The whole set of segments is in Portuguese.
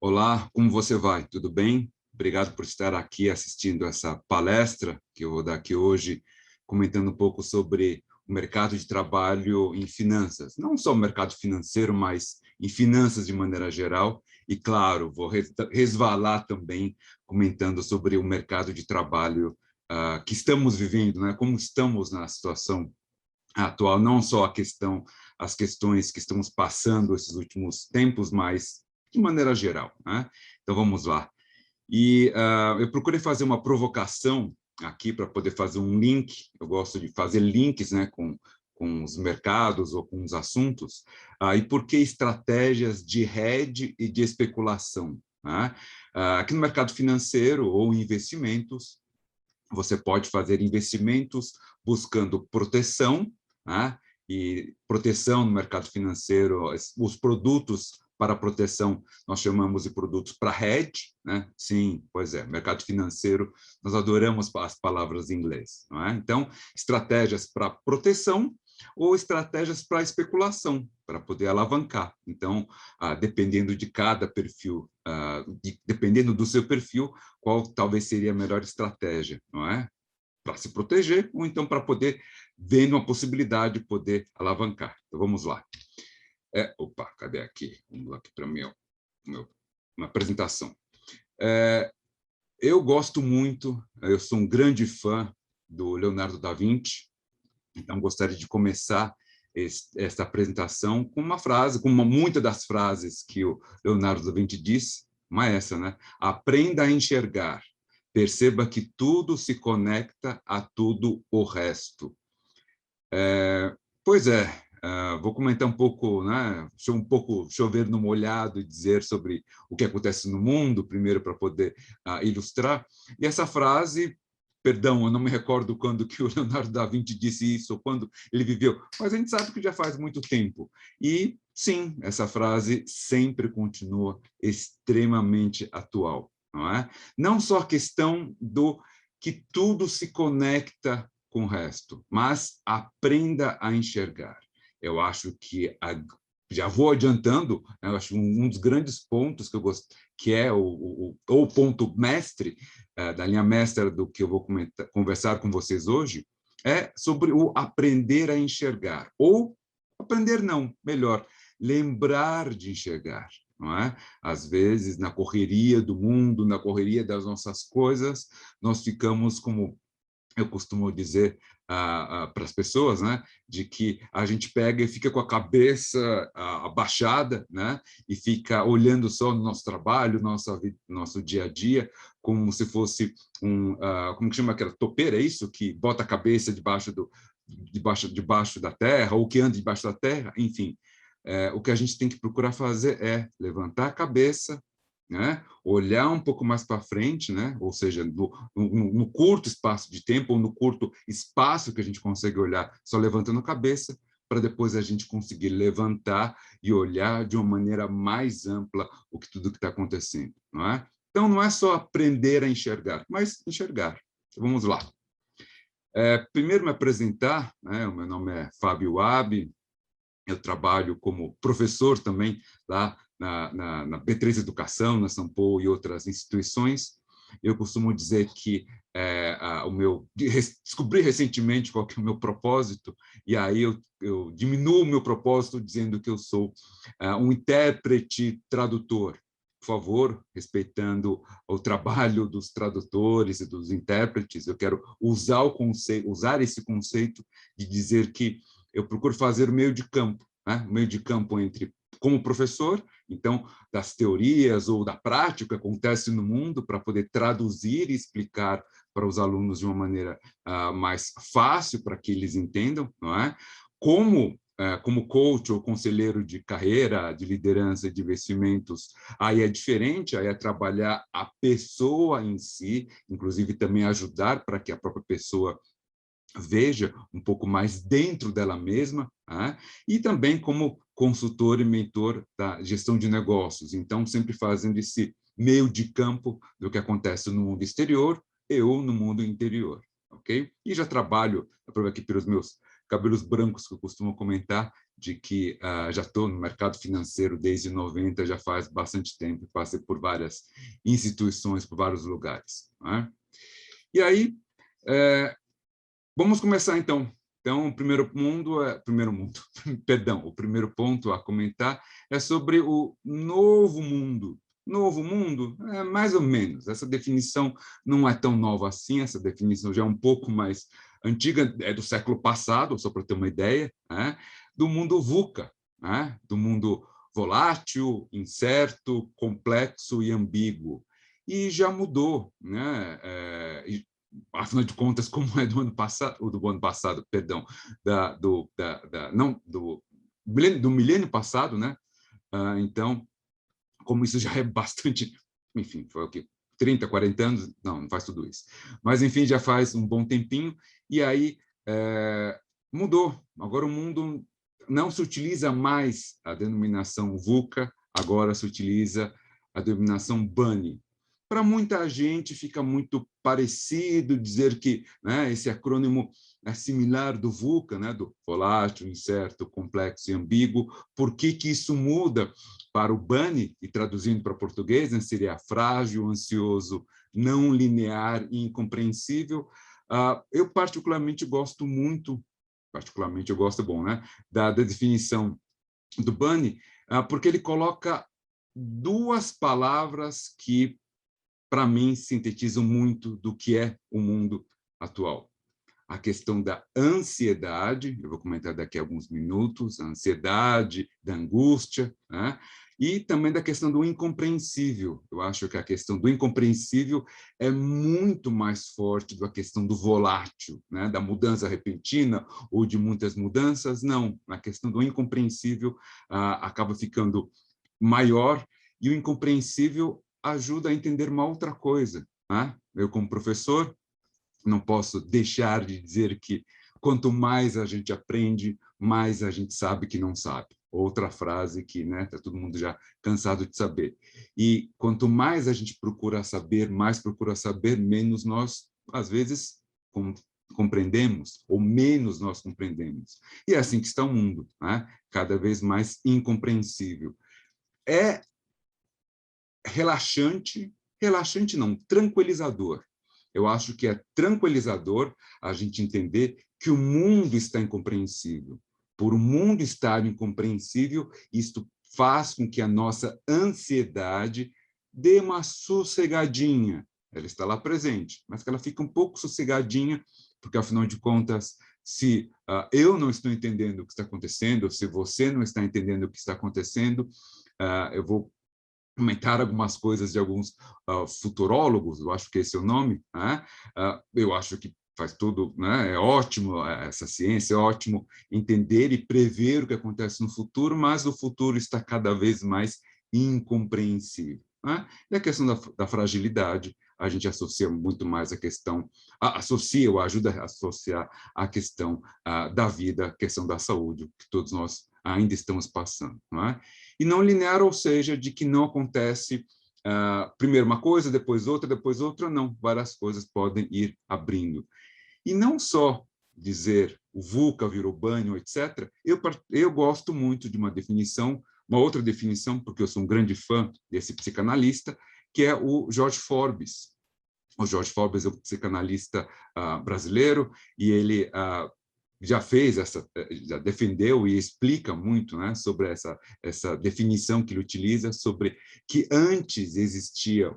Olá, como você vai? Tudo bem? Obrigado por estar aqui assistindo essa palestra que eu vou dar aqui hoje, comentando um pouco sobre o mercado de trabalho em finanças. Não só o mercado financeiro, mas em finanças de maneira geral. E, claro, vou resvalar também comentando sobre o mercado de trabalho que estamos vivendo, né? Como estamos na situação atual, não só as questões que estamos passando esses últimos tempos, mas de maneira geral, né? Então vamos lá. E eu procurei fazer uma provocação aqui para poder fazer um link. Eu gosto de fazer links, né, com os mercados ou com os assuntos. E por que estratégias de hedge e de especulação, né? Aqui no mercado financeiro ou investimentos, você pode fazer investimentos buscando proteção, né? E proteção no mercado financeiro, os produtos para proteção, nós chamamos de produtos para hedge, né? Sim, pois é, mercado financeiro, nós adoramos as palavras em inglês, não é? Então, estratégias para proteção ou estratégias para especulação, para poder alavancar. Então, dependendo de cada perfil, dependendo do seu perfil, qual talvez seria a melhor estratégia, não é? Para se proteger, ou então para poder, vendo uma possibilidade de poder alavancar. Então, vamos lá. Opa, cadê aqui? Vamos lá aqui para uma apresentação. Eu gosto muito, eu sou um grande fã do Leonardo da Vinci, então gostaria de começar esta apresentação com uma frase, com muitas das frases que o Leonardo da Vinci disse, uma é essa, né? Aprenda a enxergar, perceba que tudo se conecta a tudo o resto. Pois é, vou comentar um pouco, né? Um pouco chover no molhado e dizer sobre o que acontece no mundo, primeiro para poder ilustrar. E essa frase, perdão, eu não me recordo quando que o Leonardo da Vinci disse isso, ou quando ele viveu, mas a gente sabe que já faz muito tempo. E, sim, essa frase sempre continua extremamente atual, não é? Não só a questão do que tudo se conecta com o resto, mas aprenda a enxergar. Eu acho que já vou adiantando, eu acho um dos grandes pontos que eu gosto, que é o ponto mestre da linha mestra do que eu vou conversar com vocês hoje, é sobre o aprender a enxergar, ou aprender não, melhor, lembrar de enxergar, não é? Às vezes, na correria do mundo, na correria das nossas coisas, nós ficamos como eu costumo dizer para as pessoas, né, de que a gente pega e fica com a cabeça abaixada, né, e fica olhando só no nosso trabalho, nosso dia a dia, como se fosse como que chama aquela topeira, é isso? Que bota a cabeça debaixo da terra, ou que anda debaixo da terra, enfim. O que a gente tem que procurar fazer é levantar a cabeça, né? Olhar um pouco mais para frente, né? Ou seja, no curto espaço de tempo, ou no curto espaço que a gente consegue olhar só levantando a cabeça, para depois a gente conseguir levantar e olhar de uma maneira mais ampla tudo que está acontecendo, não é? Então, não é só aprender a enxergar, mas enxergar. Vamos lá. Primeiro me apresentar, né? O meu nome é Fábio Wabi, eu trabalho como professor também lá na B3 Educação, na São Paulo e outras instituições. Eu costumo dizer que descobri recentemente qual que é o meu propósito, e aí eu diminuo o meu propósito dizendo que eu sou um intérprete tradutor. Por favor, respeitando o trabalho dos tradutores e dos intérpretes, eu quero usar esse conceito de dizer que eu procuro fazer o meio de campo, né? O meio de campo entre como professor, então, das teorias ou da prática que acontece no mundo, para poder traduzir e explicar para os alunos de uma maneira mais fácil, para que eles entendam, não é? Como coach ou conselheiro de carreira, de liderança e de investimentos, aí é diferente, aí é trabalhar a pessoa em si, inclusive também ajudar para que a própria pessoa veja um pouco mais dentro dela mesma, né? E também como consultor e mentor da gestão de negócios. Então, sempre fazendo esse meio de campo do que acontece no mundo exterior e ou no mundo interior, ok? E já trabalho, aproveito aqui pelos meus cabelos brancos que eu costumo comentar, de que já estou no mercado financeiro desde 90, já faz bastante tempo, passei por várias instituições, por vários lugares. Né? E aí, vamos começar então. Então, o o primeiro ponto a comentar é sobre o novo mundo. Novo mundo, mais ou menos. Essa definição não é tão nova assim, essa definição já é um pouco mais antiga, é do século passado, só para ter uma ideia, né? Do mundo VUCA, né? Do mundo volátil, incerto, complexo e ambíguo. E já mudou, né? Afinal de contas, como é do ano passado, perdão, não, do milênio passado, né? Então, como isso já é bastante, enfim, foi o quê? 30, 40 anos? Não faz tudo isso. Mas, enfim, já faz um bom tempinho, e aí mudou. Agora o mundo não se utiliza mais a denominação VUCA, agora se utiliza a denominação BANI. Para muita gente fica muito parecido dizer que, né, esse acrônimo é similar do VUCA, né, do volátil, incerto, complexo e ambíguo. Por que isso muda para o BANI, e traduzindo para português, né, seria frágil, ansioso, não linear e incompreensível? Eu particularmente gosto muito, particularmente eu gosto, bom, né, da definição do BANI, porque ele coloca duas palavras que, para mim, sintetizam muito do que é o mundo atual. A questão da ansiedade, eu vou comentar daqui a alguns minutos, a ansiedade, da angústia, né? E também da questão do incompreensível. Eu acho que a questão do incompreensível é muito mais forte do que a questão do volátil, né? Da mudança repentina ou de muitas mudanças. Não, a questão do incompreensível acaba ficando maior, e o incompreensível ajuda a entender uma outra coisa. Né? Eu, como professor, não posso deixar de dizer que quanto mais a gente aprende, mais a gente sabe que não sabe. Outra frase que, né, tá todo mundo já cansado de saber. E quanto mais a gente procura saber, menos nós, às vezes, compreendemos, ou menos nós compreendemos. E é assim que está o mundo, né? Cada vez mais incompreensível. É relaxante não, tranquilizador. Eu acho que é tranquilizador a gente entender que o mundo está incompreensível. Por o mundo estar incompreensível, isto faz com que a nossa ansiedade dê uma sossegadinha. Ela está lá presente, mas que ela fica um pouco sossegadinha, porque, afinal de contas, se eu não estou entendendo o que está acontecendo, se você não está entendendo o que está acontecendo, eu vou comentar algumas coisas de alguns futurólogos, eu acho que esse é o nome, né? Eu acho que faz tudo, né? É ótimo essa ciência, é ótimo entender e prever o que acontece no futuro, mas o futuro está cada vez mais incompreensível. Né? E a questão da fragilidade, a gente associa muito mais a questão, associa ou ajuda a associar a questão da vida, a questão da saúde, que todos nós ainda estamos passando. Não é? E não linear, ou seja, de que não acontece primeiro uma coisa, depois outra, não. Várias coisas podem ir abrindo. E não só dizer o VUCA virou banho, etc. Eu gosto muito de uma definição, uma outra definição, porque eu sou um grande fã desse psicanalista, que é o George Forbes. O George Forbes é um psicanalista brasileiro, e ele já defendeu e explica muito, né, sobre essa definição que ele utiliza, sobre que antes existia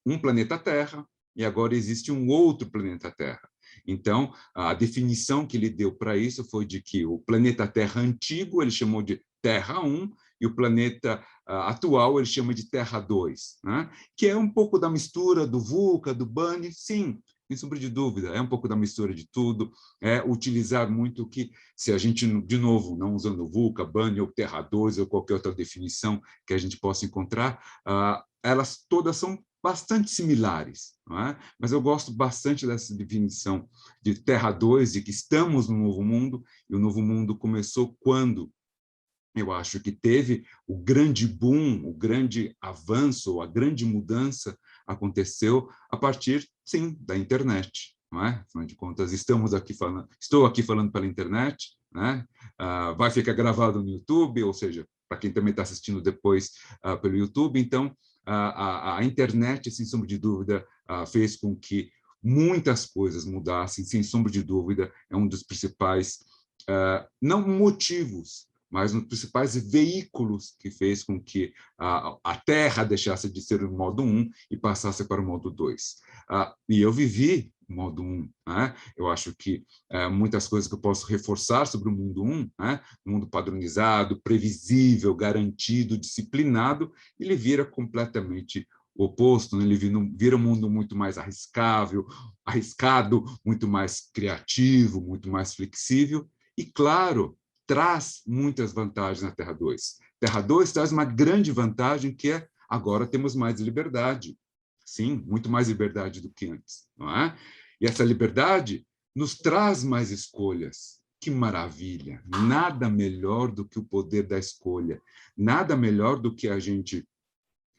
um planeta Terra e agora existe um outro planeta Terra. Então, a definição que ele deu para isso foi de que o planeta Terra antigo ele chamou de Terra 1 e o planeta atual ele chama de Terra 2, né? Que é um pouco da mistura do VUCA, do BANI, sim, sem sombra de dúvida, é um pouco da mistura de tudo, é utilizar muito que, se a gente, de novo, não usando VUCA, BANI ou Terra 2 ou qualquer outra definição que a gente possa encontrar, elas todas são bastante similares, não é? Mas eu gosto bastante dessa definição de Terra 2, de que estamos no novo mundo, e o novo mundo começou quando eu acho que teve o grande boom, o grande avanço, a grande mudança aconteceu a partir, sim, da internet, não é? Afinal de contas, estou aqui falando pela internet, né? Vai ficar gravado no YouTube, ou seja, para quem também está assistindo depois pelo YouTube. Então, a internet, sem sombra de dúvida, fez com que muitas coisas mudassem, sem sombra de dúvida, é um dos principais, não motivos, mas um dos principais veículos que fez com que a Terra deixasse de ser o modo 1 e passasse para o modo 2. E eu vivi o modo 1, né? Eu acho que muitas coisas que eu posso reforçar sobre o mundo 1, né? Um mundo padronizado, previsível, garantido, disciplinado, ele vira completamente o oposto, né? Ele vira um mundo muito mais arriscado, muito mais criativo, muito mais flexível, e, claro, traz muitas vantagens na Terra 2. Terra 2 traz uma grande vantagem, que é agora temos mais liberdade. Sim, muito mais liberdade do que antes, não é? E essa liberdade nos traz mais escolhas. Que maravilha! Nada melhor do que o poder da escolha. Nada melhor do que a gente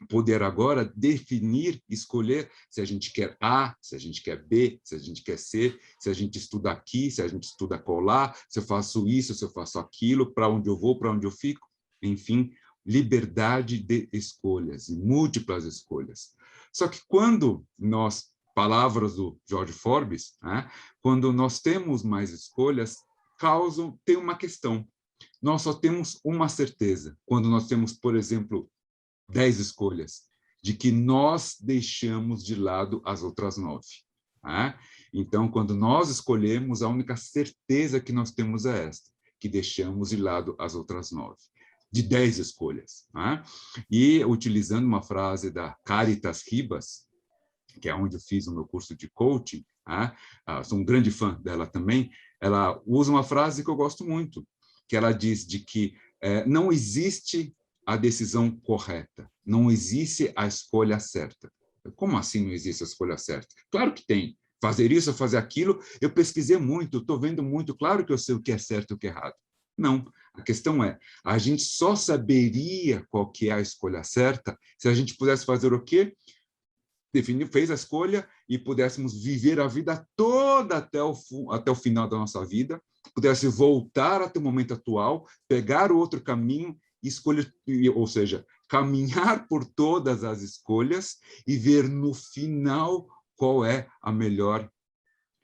poder agora definir, escolher se a gente quer A, se a gente quer B, se a gente quer C, se a gente estuda aqui, se a gente estuda colar, se eu faço isso, se eu faço aquilo, para onde eu vou, para onde eu fico. Enfim, liberdade de escolhas, e múltiplas escolhas. Só que quando nós, palavras do George Forbes, né, quando nós temos mais escolhas, tem uma questão. Nós só temos uma certeza. Quando nós temos, por exemplo, 10 escolhas, de que nós deixamos de lado as outras 9. Né? Então, quando nós escolhemos, a única certeza que nós temos é esta, que deixamos de lado as outras 9, de 10 escolhas. Né? E, utilizando uma frase da Caritas Ribas, que é onde eu fiz o meu curso de coaching, né? Sou um grande fã dela também, ela usa uma frase que eu gosto muito, que ela diz de que não existe a decisão correta, não existe a escolha certa. Como assim não existe a escolha certa? Claro que tem. Fazer isso ou fazer aquilo, eu pesquisei muito, estou vendo muito, claro que eu sei o que é certo e o que é errado. Não, a questão é, a gente só saberia qual que é a escolha certa se a gente pudesse fazer o quê? Fez a escolha e pudéssemos viver a vida toda até o final da nossa vida, pudesse voltar até o momento atual, pegar o outro caminho, escolher, ou seja, caminhar por todas as escolhas e ver no final qual é a melhor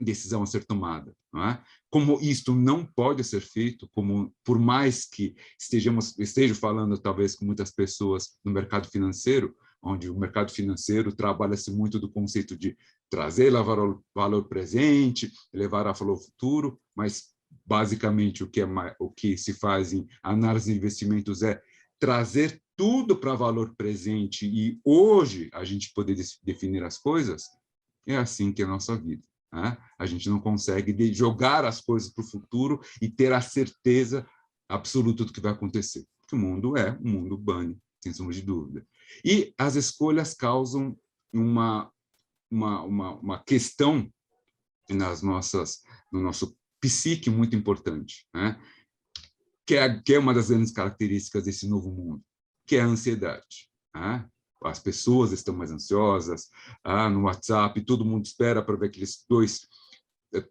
decisão a ser tomada. Não é? Como isto não pode ser feito, como por mais que esteja falando talvez com muitas pessoas no mercado financeiro, onde o mercado financeiro trabalha-se muito do conceito de trazer, levar ao valor presente, levar ao valor futuro, mas basicamente o que se faz em análise de investimentos é trazer tudo para valor presente e hoje a gente poder definir as coisas. É assim que é a nossa vida. Né? A gente não consegue jogar as coisas para o futuro e ter a certeza absoluta do que vai acontecer. Porque o mundo é um mundo bunny, sem sombra de dúvida. E as escolhas causam uma questão no nosso psique muito importante, né? Que é uma das grandes características desse novo mundo, que é a ansiedade. Né? As pessoas estão mais ansiosas, no WhatsApp, todo mundo espera para ver aqueles 2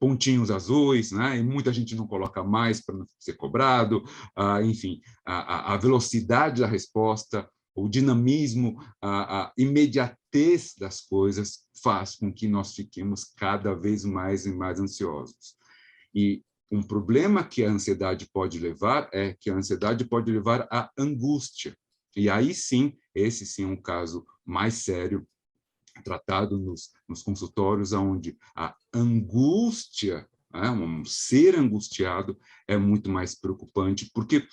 pontinhos azuis, né? E muita gente não coloca mais para não ser cobrado, enfim, a velocidade da resposta, o dinamismo, a imediatez das coisas faz com que nós fiquemos cada vez mais e mais ansiosos. E um problema que a ansiedade pode levar é que a ansiedade pode levar à angústia. E aí sim, esse sim é um caso mais sério, tratado nos consultórios, onde a angústia, um ser angustiado, é muito mais preocupante, porque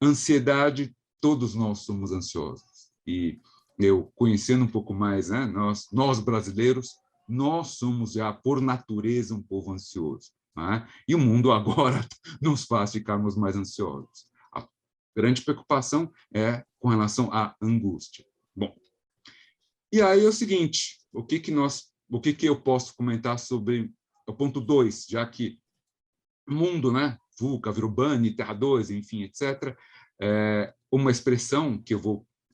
ansiedade, todos nós somos ansiosos. E eu, conhecendo um pouco mais, né, nós brasileiros, nós somos já, por natureza, um povo ansioso. Né? E o mundo agora nos faz ficarmos mais ansiosos. A grande preocupação é com relação à angústia. Bom, e aí é o seguinte, o que eu posso comentar sobre o ponto 2, já que o mundo, né, VUCA, virou bunny, Terra 2, enfim, etc., uma expressão que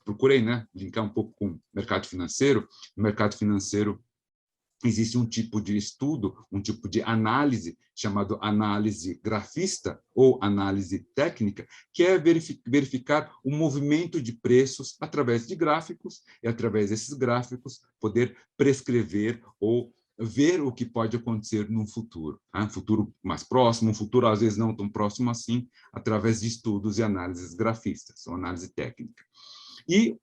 procurei, né, linkar um pouco com o mercado financeiro. No mercado financeiro, existe um tipo de estudo, um tipo de análise, chamado análise grafista ou análise técnica, que é verificar o movimento de preços através de gráficos, e através desses gráficos poder prescrever ou ver o que pode acontecer no futuro, um futuro mais próximo, um futuro às vezes não tão próximo assim, através de estudos e análises grafistas, ou análise técnica. E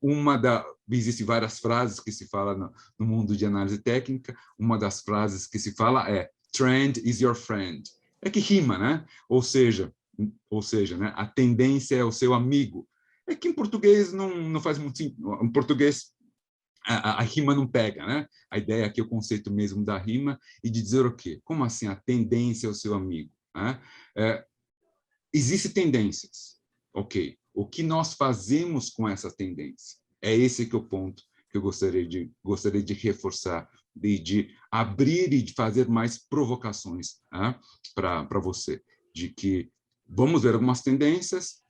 existem várias frases que se fala no mundo de análise técnica, uma das frases que se fala é "trend is your friend". É que rima, né? Ou seja, né? A tendência é o seu amigo. É que em português não faz muito sentido. Em português, a rima não pega, né? A ideia aqui é o conceito mesmo da rima e de dizer o quê? Como assim a tendência é o seu amigo? Né? Existem tendências, ok. O que nós fazemos com essa tendência? É esse que é o ponto que eu gostaria de reforçar, de abrir e de fazer mais provocações, né, para você, de que vamos ver algumas tendências,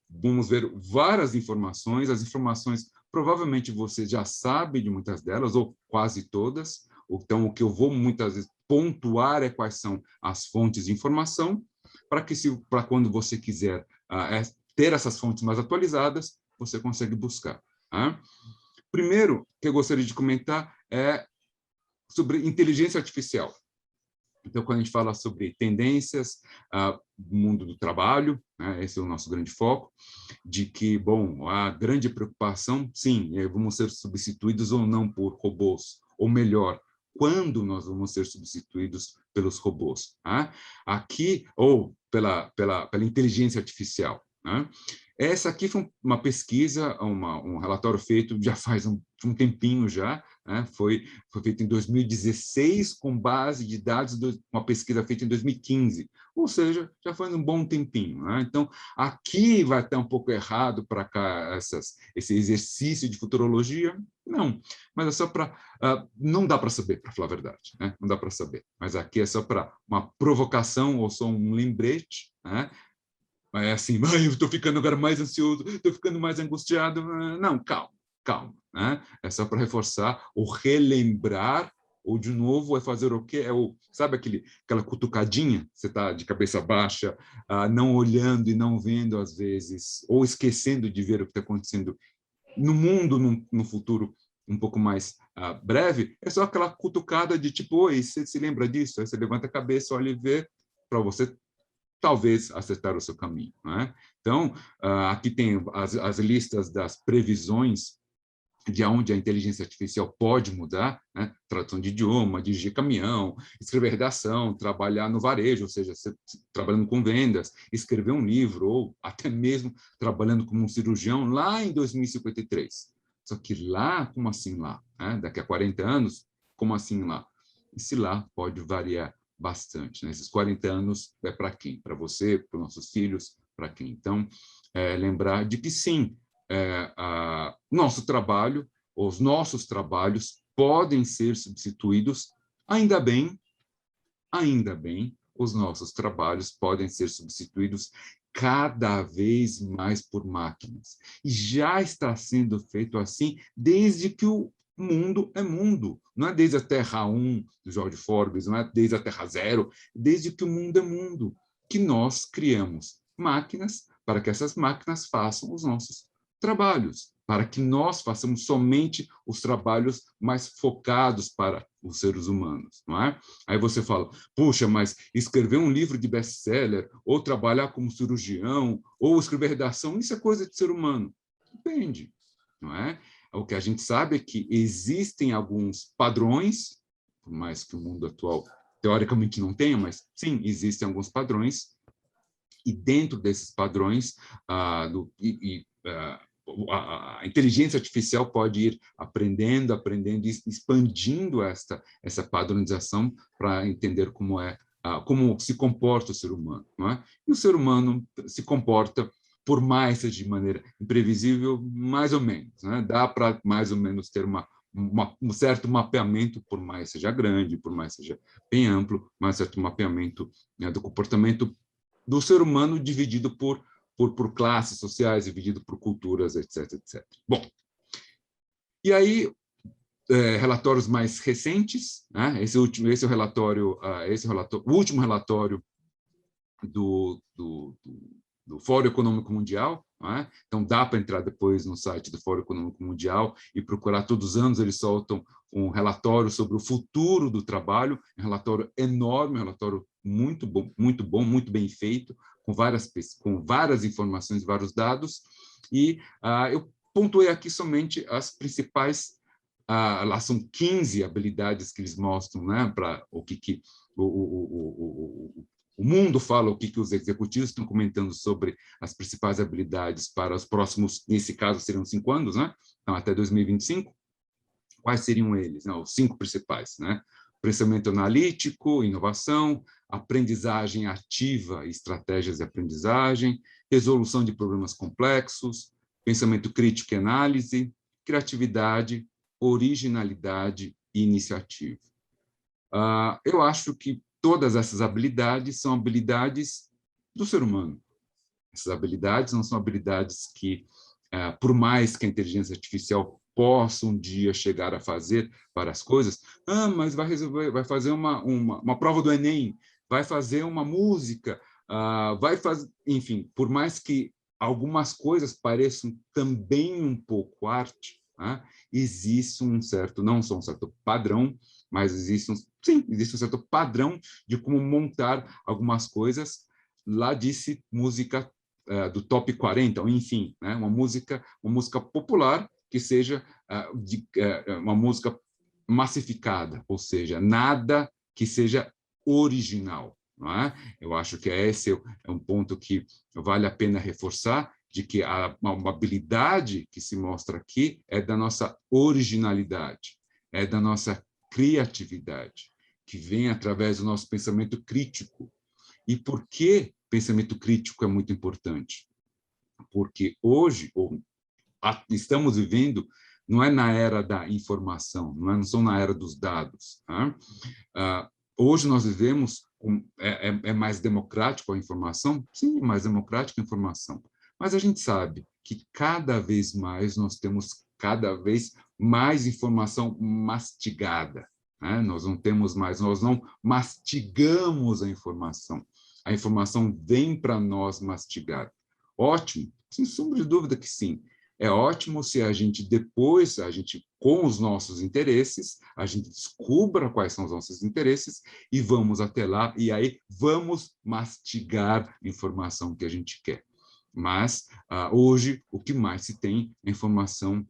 vamos ver várias informações, as informações provavelmente você já sabe de muitas delas, ou quase todas, então o que eu vou muitas vezes pontuar é quais são as fontes de informação, para quando você quiser ter essas fontes mais atualizadas, você consegue buscar. Tá? Primeiro, que eu gostaria de comentar é sobre inteligência artificial. Então, quando a gente fala sobre tendências do mundo do trabalho, né, esse é o nosso grande foco, de que, bom, a grande preocupação, sim, vamos ser substituídos ou não por robôs, ou melhor, quando nós vamos ser substituídos pelos robôs, tá? Aqui, ou pela inteligência artificial. Né? Essa aqui foi uma pesquisa, um relatório feito já faz um tempinho já, né? Foi feito em 2016 com base de dados de uma pesquisa feita em 2015, ou seja, já faz um bom tempinho. Né? Então, aqui vai estar um pouco errado para cá esse exercício de futurologia? Não, mas é só para... não dá para saber, para falar a verdade, né? Não dá para saber, mas aqui é só para uma provocação ou só um lembrete, né? É assim, eu estou ficando agora mais ansioso, estou ficando mais angustiado. Não, calma, calma. Né? É só para reforçar ou relembrar, ou de novo é fazer o quê? Sabe aquela cutucadinha? Você está de cabeça baixa, não olhando e não vendo às vezes, ou esquecendo de ver o que está acontecendo no mundo no futuro um pouco mais breve. É só aquela cutucada de tipo, oi, você se lembra disso? Aí você levanta a cabeça, olha e vê, para você talvez acertar o seu caminho. Né? Então, aqui tem as listas das previsões de onde a inteligência artificial pode mudar, né? Tradução de idioma, dirigir caminhão, escrever redação, trabalhar no varejo, ou seja, trabalhando com vendas, escrever um livro, ou até mesmo trabalhando como um cirurgião lá em 2053. Só que lá, como assim lá? Né? Daqui a 40 anos, como assim lá? Esse lá pode variar bastante. Né? Esses 40 anos é para quem? Para você, para os nossos filhos, para quem? Então, lembrar de que sim, nosso trabalho, os nossos trabalhos podem ser substituídos, ainda bem, os nossos trabalhos podem ser substituídos cada vez mais por máquinas. E já está sendo feito assim desde que o mundo é mundo. Não é desde a Terra 1, do George Forbes, não é desde a Terra 0, desde que o mundo é mundo, que nós criamos máquinas para que essas máquinas façam os nossos trabalhos, para que nós façamos somente os trabalhos mais focados para os seres humanos, não é? Aí você fala, puxa, mas escrever um livro de best-seller, ou trabalhar como cirurgião, ou escrever redação, isso é coisa de ser humano. Depende, não é? O que a gente sabe é que existem alguns padrões, por mais que o mundo atual teoricamente não tenha, mas sim, existem alguns padrões, e dentro desses padrões, a inteligência artificial pode ir aprendendo e expandindo essa padronização para entender como se comporta o ser humano. Não é? E o ser humano se comporta, por mais seja de maneira imprevisível, mais ou menos. Né? Dá para mais ou menos ter um certo mapeamento, por mais seja grande, por mais seja bem amplo, mas certo mapeamento, né, do comportamento do ser humano dividido por classes sociais, dividido por culturas, etc, etc. Bom, e aí, relatórios mais recentes, né? Esse é o relatório, o último relatório do Fórum Econômico Mundial, né? Então dá para entrar depois no site do Fórum Econômico Mundial e procurar. Todos os anos eles soltam um relatório sobre o futuro do trabalho, um relatório enorme, um relatório muito bom, muito bem feito, com várias informações, vários dados, e eu pontuei aqui somente as principais. Lá são 15 habilidades que eles mostram, né, para o que o mundo fala, o que os executivos estão comentando sobre as principais habilidades para os próximos, nesse caso, seriam 5 anos, né? Então, até 2025. Quais seriam eles? Não, os 5 principais, né? Pensamento analítico, inovação, aprendizagem ativa e estratégias de aprendizagem, resolução de problemas complexos, pensamento crítico e análise, criatividade, originalidade e iniciativa. Eu acho que todas essas habilidades são habilidades do ser humano. Essas habilidades não são habilidades que, por mais que a inteligência artificial possa um dia chegar a fazer várias coisas, mas vai fazer uma prova do Enem, vai fazer uma música, vai fazer, enfim, por mais que algumas coisas pareçam também um pouco arte, né? Existe um certo, não só um certo padrão, mas existe um certo padrão de como montar algumas coisas. Lá disse música do top 40, ou enfim, né? Uma música popular que seja uma música massificada, ou seja, nada que seja original. Não é? Eu acho que esse é um ponto que vale a pena reforçar, de que uma habilidade que se mostra aqui é da nossa originalidade, é da nossa criatividade, que vem através do nosso pensamento crítico. E por que pensamento crítico é muito importante? Porque hoje estamos vivendo, não é na era da informação, não são na era dos dados. Né? Hoje nós vivemos, é mais democrático a informação? Sim, mais democrática a informação. Mas a gente sabe que cada vez mais nós temos cada vez mais informação mastigada. Né? Nós não temos mais, nós não mastigamos a informação. A informação vem para nós mastigada. Ótimo, sem sombra de dúvida que sim. É ótimo se a gente depois, com os nossos interesses, a gente descubra quais são os nossos interesses e vamos até lá, e aí vamos mastigar a informação que a gente quer. Mas, hoje, o que mais se tem é informação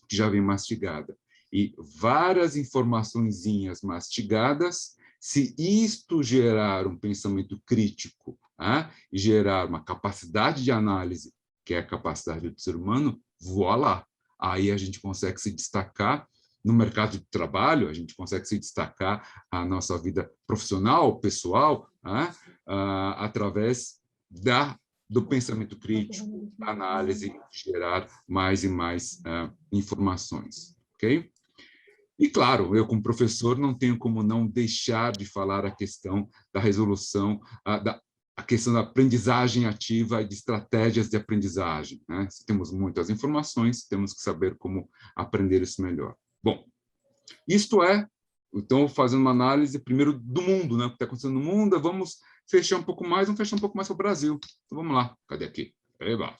que já vem mastigada. E várias informaçõezinhas mastigadas, se isto gerar um pensamento crítico, e gerar uma capacidade de análise, que é a capacidade do ser humano, voilá! Aí a gente consegue se destacar no mercado de trabalho, a gente consegue se destacar a nossa vida profissional, pessoal, através do pensamento crítico, da análise, gerar mais e mais informações, ok? E, claro, eu, como professor, não tenho como não deixar de falar a questão da resolução, a questão da aprendizagem ativa e de estratégias de aprendizagem. Né? Se temos muitas informações, temos que saber como aprender isso melhor. Bom, isto é, então, fazendo uma análise, primeiro, do mundo, né? O que está acontecendo no mundo, vamos fechar um pouco mais para o Brasil. Então, vamos lá. Cadê aqui? Eba.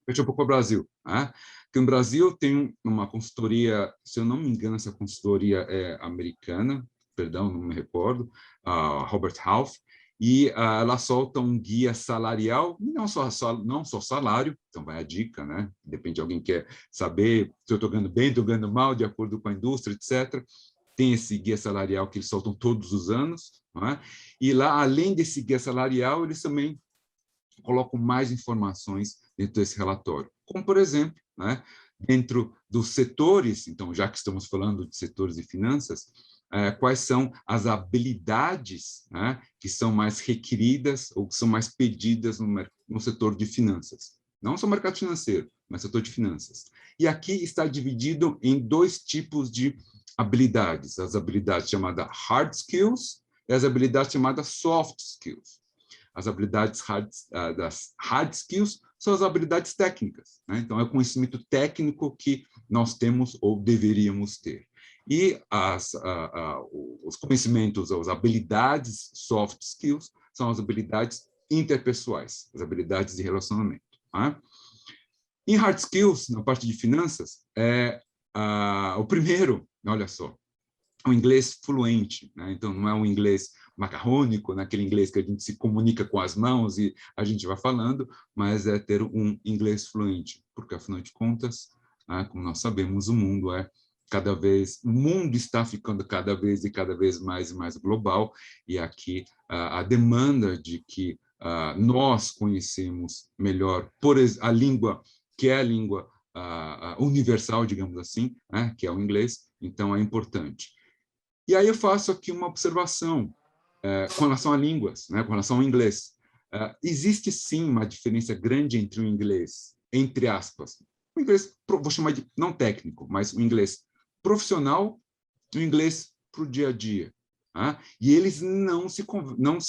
Fechar um pouco para o Brasil. Né? Porque no Brasil tem uma consultoria, se eu não me engano, essa consultoria é americana, perdão, não me recordo, a Robert Half, e ela solta um guia salarial, não só salário, então vai a dica, né? Depende de alguém que quer saber se eu estou ganhando bem, estou ganhando mal, de acordo com a indústria, etc. Tem esse guia salarial que eles soltam todos os anos, não é? E lá, além desse guia salarial, eles também colocam mais informações dentro desse relatório. Como, por exemplo, né, dentro dos setores, então, já que estamos falando de setores de finanças, quais são as habilidades, né, que são mais requeridas ou que são mais pedidas no setor de finanças. Não só mercado financeiro, mas setor de finanças. E aqui está dividido em 2 tipos de habilidades. As habilidades chamadas hard skills e as habilidades chamadas soft skills. As habilidades das hard skills são as habilidades técnicas, né? Então, é o conhecimento técnico que nós temos ou deveríamos ter. E os conhecimentos, as habilidades soft skills, são as habilidades interpessoais, as habilidades de relacionamento. Né? Em hard skills, na parte de finanças, o primeiro, olha só, o inglês fluente, né? Então, não é um inglês macarrônico, naquele inglês que a gente se comunica com as mãos e a gente vai falando, mas é ter um inglês fluente, porque, afinal de contas, né, como nós sabemos, o mundo está ficando cada vez mais e mais global, e aqui a demanda de que nós conhecemos melhor a língua, que é a língua universal, digamos assim, né, que é o inglês, então é importante. E aí eu faço aqui uma observação com relação a línguas, né, com relação ao inglês. Existe, sim, uma diferença grande entre o inglês, entre aspas, o inglês, vou chamar de não técnico, mas o inglês profissional e o inglês para o dia a dia. Tá? E eles não se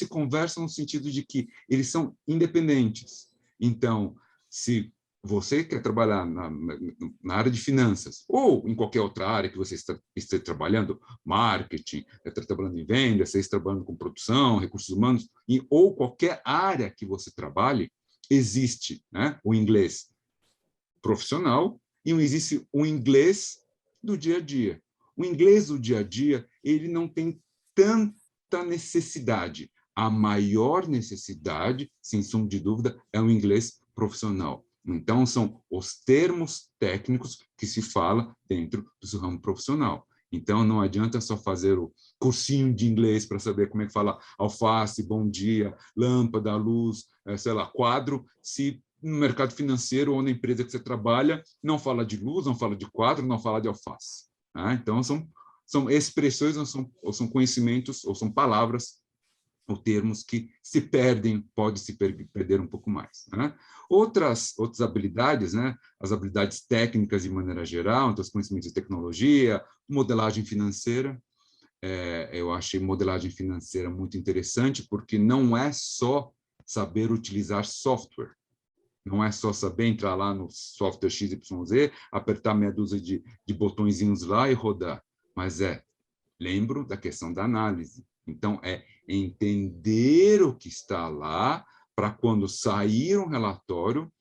conversam no sentido de que eles são independentes. Então, se você quer trabalhar na área de finanças ou em qualquer outra área que você esteja trabalhando, marketing, está trabalhando em vendas, você está trabalhando com produção, recursos humanos, ou qualquer área que você trabalhe, existe, né, o inglês profissional e existe o inglês do dia a dia. O inglês do dia a dia, ele não tem tanta necessidade. A maior necessidade, sem sombra de dúvida, é o inglês profissional. Então, são os termos técnicos que se fala dentro do ramo profissional. Então, não adianta só fazer o cursinho de inglês para saber como é que fala alface, bom dia, lâmpada, luz, sei lá, quadro, se no mercado financeiro ou na empresa que você trabalha não fala de luz, não fala de quadro, não fala de alface. Né? Então, são expressões, ou são conhecimentos, ou são palavras ou termos que se perdem, pode se perder um pouco mais. Né? Outras habilidades, né? As habilidades técnicas de maneira geral, então os conhecimentos de tecnologia, modelagem financeira. Eu achei modelagem financeira muito interessante, porque não é só saber utilizar software, não é só saber entrar lá no software XYZ, apertar meia dúzia de botõezinhos lá e rodar, mas lembro da questão da análise. Então, é entender o que está lá para quando sair um relatório,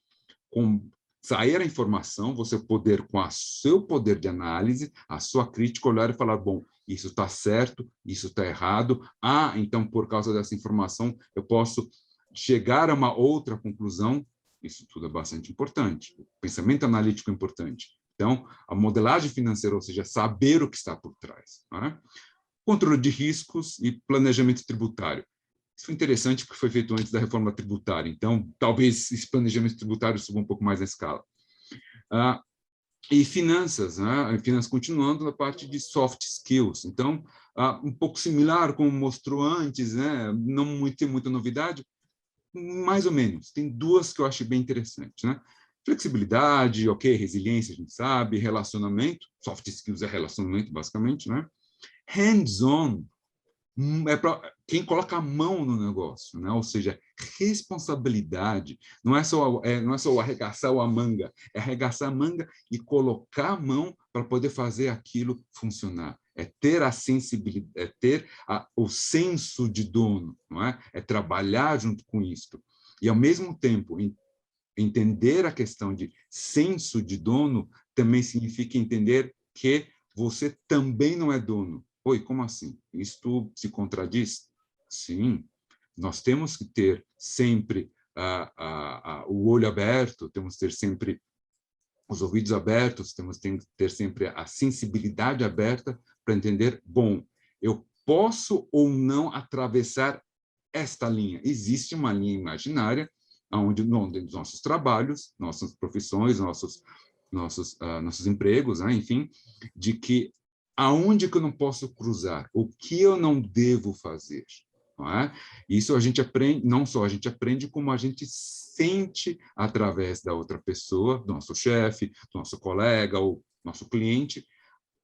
sair a informação, você poder, com o seu poder de análise, a sua crítica, olhar e falar, bom, isso está certo, isso está errado, então, por causa dessa informação, eu posso chegar a uma outra conclusão. Isso tudo é bastante importante. O pensamento analítico é importante. Então, a modelagem financeira, ou seja, saber o que está por trás. Né? Controle de riscos e planejamento tributário. Isso foi interessante porque foi feito antes da reforma tributária, então talvez esse planejamento tributário suba um pouco mais na escala. E finanças, né? Finanças continuando na parte de soft skills. Então, um pouco similar como mostrou antes, né? Não tem muita novidade, mais ou menos. Tem duas que eu achei bem interessantes, né? Flexibilidade, ok, resiliência, a gente sabe, relacionamento, soft skills é relacionamento, basicamente, né? Hands-on é para quem coloca a mão no negócio, né? Ou seja, responsabilidade. Não é só arregaçar a manga, é arregaçar a manga e colocar a mão para poder fazer aquilo funcionar. É ter a sensibilidade, é ter o senso de dono, não é? É trabalhar junto com isso. E, ao mesmo tempo, entender a questão de senso de dono também significa entender que você também não é dono. Oi, como assim? Isto se contradiz? Sim, nós temos que ter sempre o olho aberto, temos que ter sempre os ouvidos abertos, temos que ter sempre a sensibilidade aberta para entender, bom, eu posso ou não atravessar esta linha. Existe uma linha imaginária onde nos nossos trabalhos, nossas profissões, nossos empregos, né, enfim, de que aonde que eu não posso cruzar, o que eu não devo fazer. Não é? Isso a gente aprende, não só a gente aprende, como a gente sente através da outra pessoa, do nosso chefe, do nosso colega ou nosso cliente,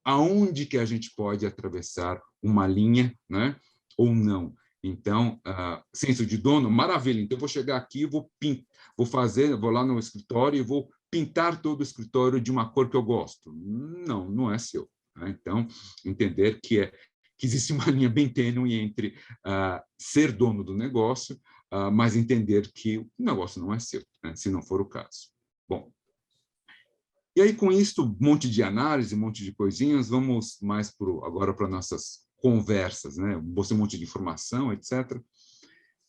aonde que a gente pode atravessar uma linha, né, ou não. Então, senso de dono, maravilha. Então, eu vou chegar aqui, vou lá no escritório e vou pintar todo o escritório de uma cor que eu gosto. Não, não é seu. Né? Então, entender que existe uma linha bem tênue entre ser dono do negócio, mas entender que o negócio não é seu, né? Se não for o caso. Bom, e aí, com isso, um monte de análise, um monte de coisinhas, vamos mais agora para nossas conversas, né? Um monte de informação, etc.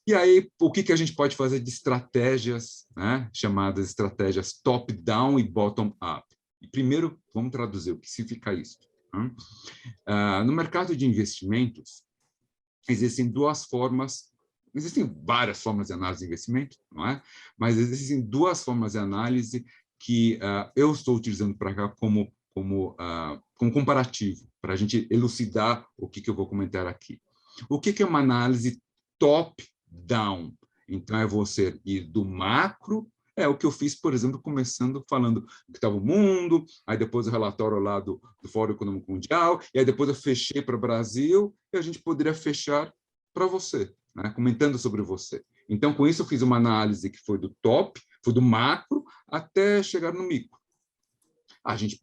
E aí, o que a gente pode fazer de estratégias, né? Chamadas estratégias top-down e bottom-up? E primeiro, vamos traduzir o que significa isso. Né? No mercado de investimentos, existem várias formas de análise de investimento, não é? Mas existem duas formas de análise que eu estou utilizando para cá como comparativo, para a gente elucidar o que eu vou comentar aqui. O que é uma análise top-down? Então, é você ir do macro, é o que eu fiz, por exemplo, começando falando que estava o mundo, aí depois o relatório lá do Fórum Econômico Mundial, e aí depois eu fechei para o Brasil, e a gente poderia fechar para você, né? Comentando sobre você. Então, com isso, eu fiz uma análise que foi do top, foi do macro, até chegar no micro.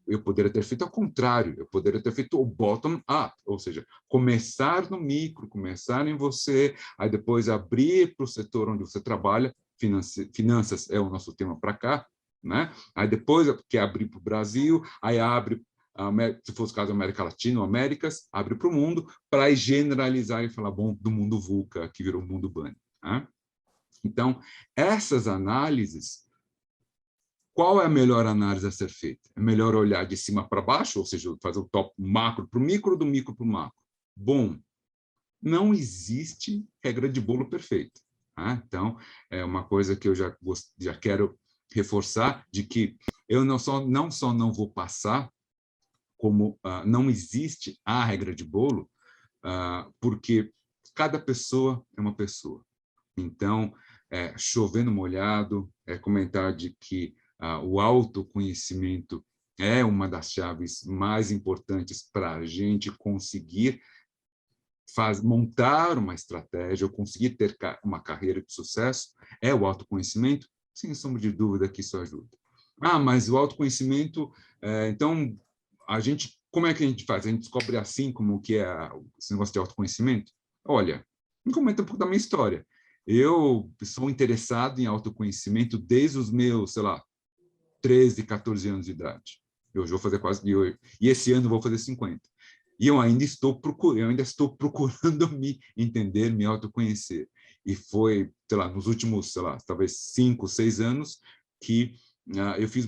Eu poderia ter feito ao contrário, eu poderia ter feito o bottom-up, ou seja, começar no micro, começar em você, aí depois abrir para o setor onde você trabalha, finanças é o nosso tema para cá, né? Aí depois quer abrir para o Brasil, aí abre, se fosse o caso América Latina ou Américas, abre para o mundo, para generalizar e falar, bom, do mundo VUCA, que virou o mundo BANI. Né? Então, essas análises, qual é a melhor análise a ser feita? É melhor olhar de cima para baixo, ou seja, fazer o top macro para o micro, do micro para o macro? Bom, não existe regra de bolo perfeita. Tá? Então, é uma coisa que eu já quero reforçar, de que eu não só não vou passar, como não existe a regra de bolo, porque cada pessoa é uma pessoa. Então, chovendo molhado, comentar de que o autoconhecimento é uma das chaves mais importantes para a gente conseguir montar uma estratégia ou conseguir ter uma carreira de sucesso, é o autoconhecimento, sem sombra de dúvida que isso ajuda. Mas o autoconhecimento, então, como é que a gente faz? A gente descobre assim como que é esse negócio de autoconhecimento? Olha, me comenta um pouco da minha história. Eu sou interessado em autoconhecimento desde os meus, 13, 14 anos de idade. Eu já vou fazer e esse ano vou fazer 50. E eu ainda estou procurando me entender, me autoconhecer. E foi, nos últimos, talvez 5, 6 anos que eu fiz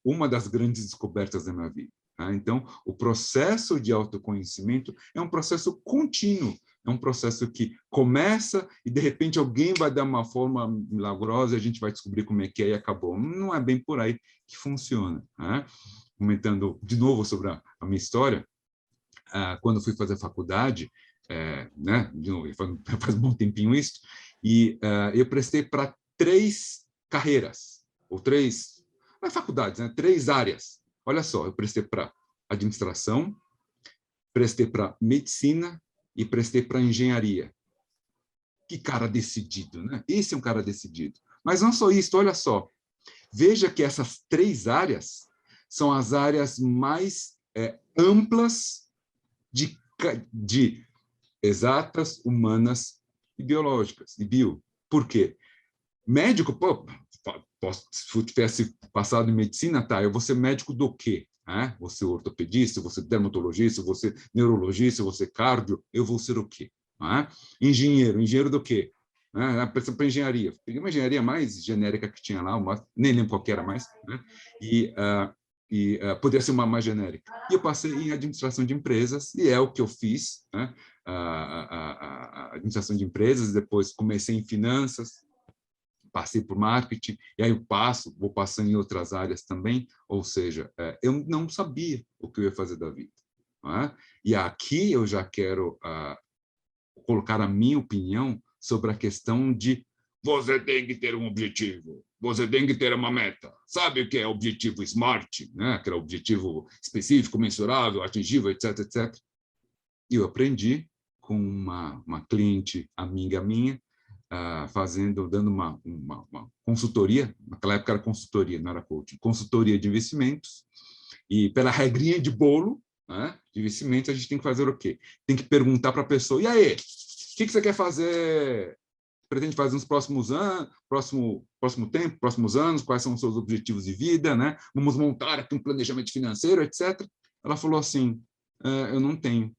uma das grandes descobertas da minha vida. Tá? Então, o processo de autoconhecimento é um processo contínuo, é um processo que começa e, de repente, alguém vai dar uma forma milagrosa e a gente vai descobrir como é que é e acabou. Não é bem por aí que funciona. Né? Comentando de novo sobre a minha história, quando fui fazer faculdade, né, de novo, faz um bom tempinho isso, e eu prestei para 3 carreiras, ou 3 faculdades, né, 3 áreas. Olha só, eu prestei para administração, prestei para medicina e prestei para engenharia. Que cara decidido, né? Esse é um cara decidido. Mas não só isso, olha só. Veja que essas 3 áreas são as áreas mais amplas de exatas, humanas e biológicas, e bio. Por quê? Médico, se tivesse passado em medicina, tá, eu vou ser médico do quê? Você ortopedista, você dermatologista, você neurologista, você cardio, eu vou ser o quê? Engenheiro do quê? Para engenharia. Peguei uma engenharia mais genérica que tinha lá, nem lembro qual que era mais, né? E poderia ser uma mais genérica. E eu passei em administração de empresas, e é o que eu fiz, né? A administração de empresas, depois comecei em finanças, passei por marketing, e aí eu vou passando em outras áreas também, ou seja, eu não sabia o que eu ia fazer da vida. E aqui eu já quero colocar a minha opinião sobre a questão de você tem que ter um objetivo, você tem que ter uma meta. Sabe o que é objetivo SMART? Né? Aquele objetivo específico, mensurável, atingível, etc, etc. E eu aprendi com uma cliente amiga minha, dando uma consultoria, naquela época era consultoria, não era coaching, consultoria de investimentos, e pela regrinha de bolo, né, de investimentos, a gente tem que fazer o quê? Tem que perguntar para a pessoa, e aí, o que você quer fazer, pretende fazer nos próximos anos, próximo tempo, próximos anos, quais são os seus objetivos de vida, né? Vamos montar aqui um planejamento financeiro, etc. Ela falou assim, eu não tenho.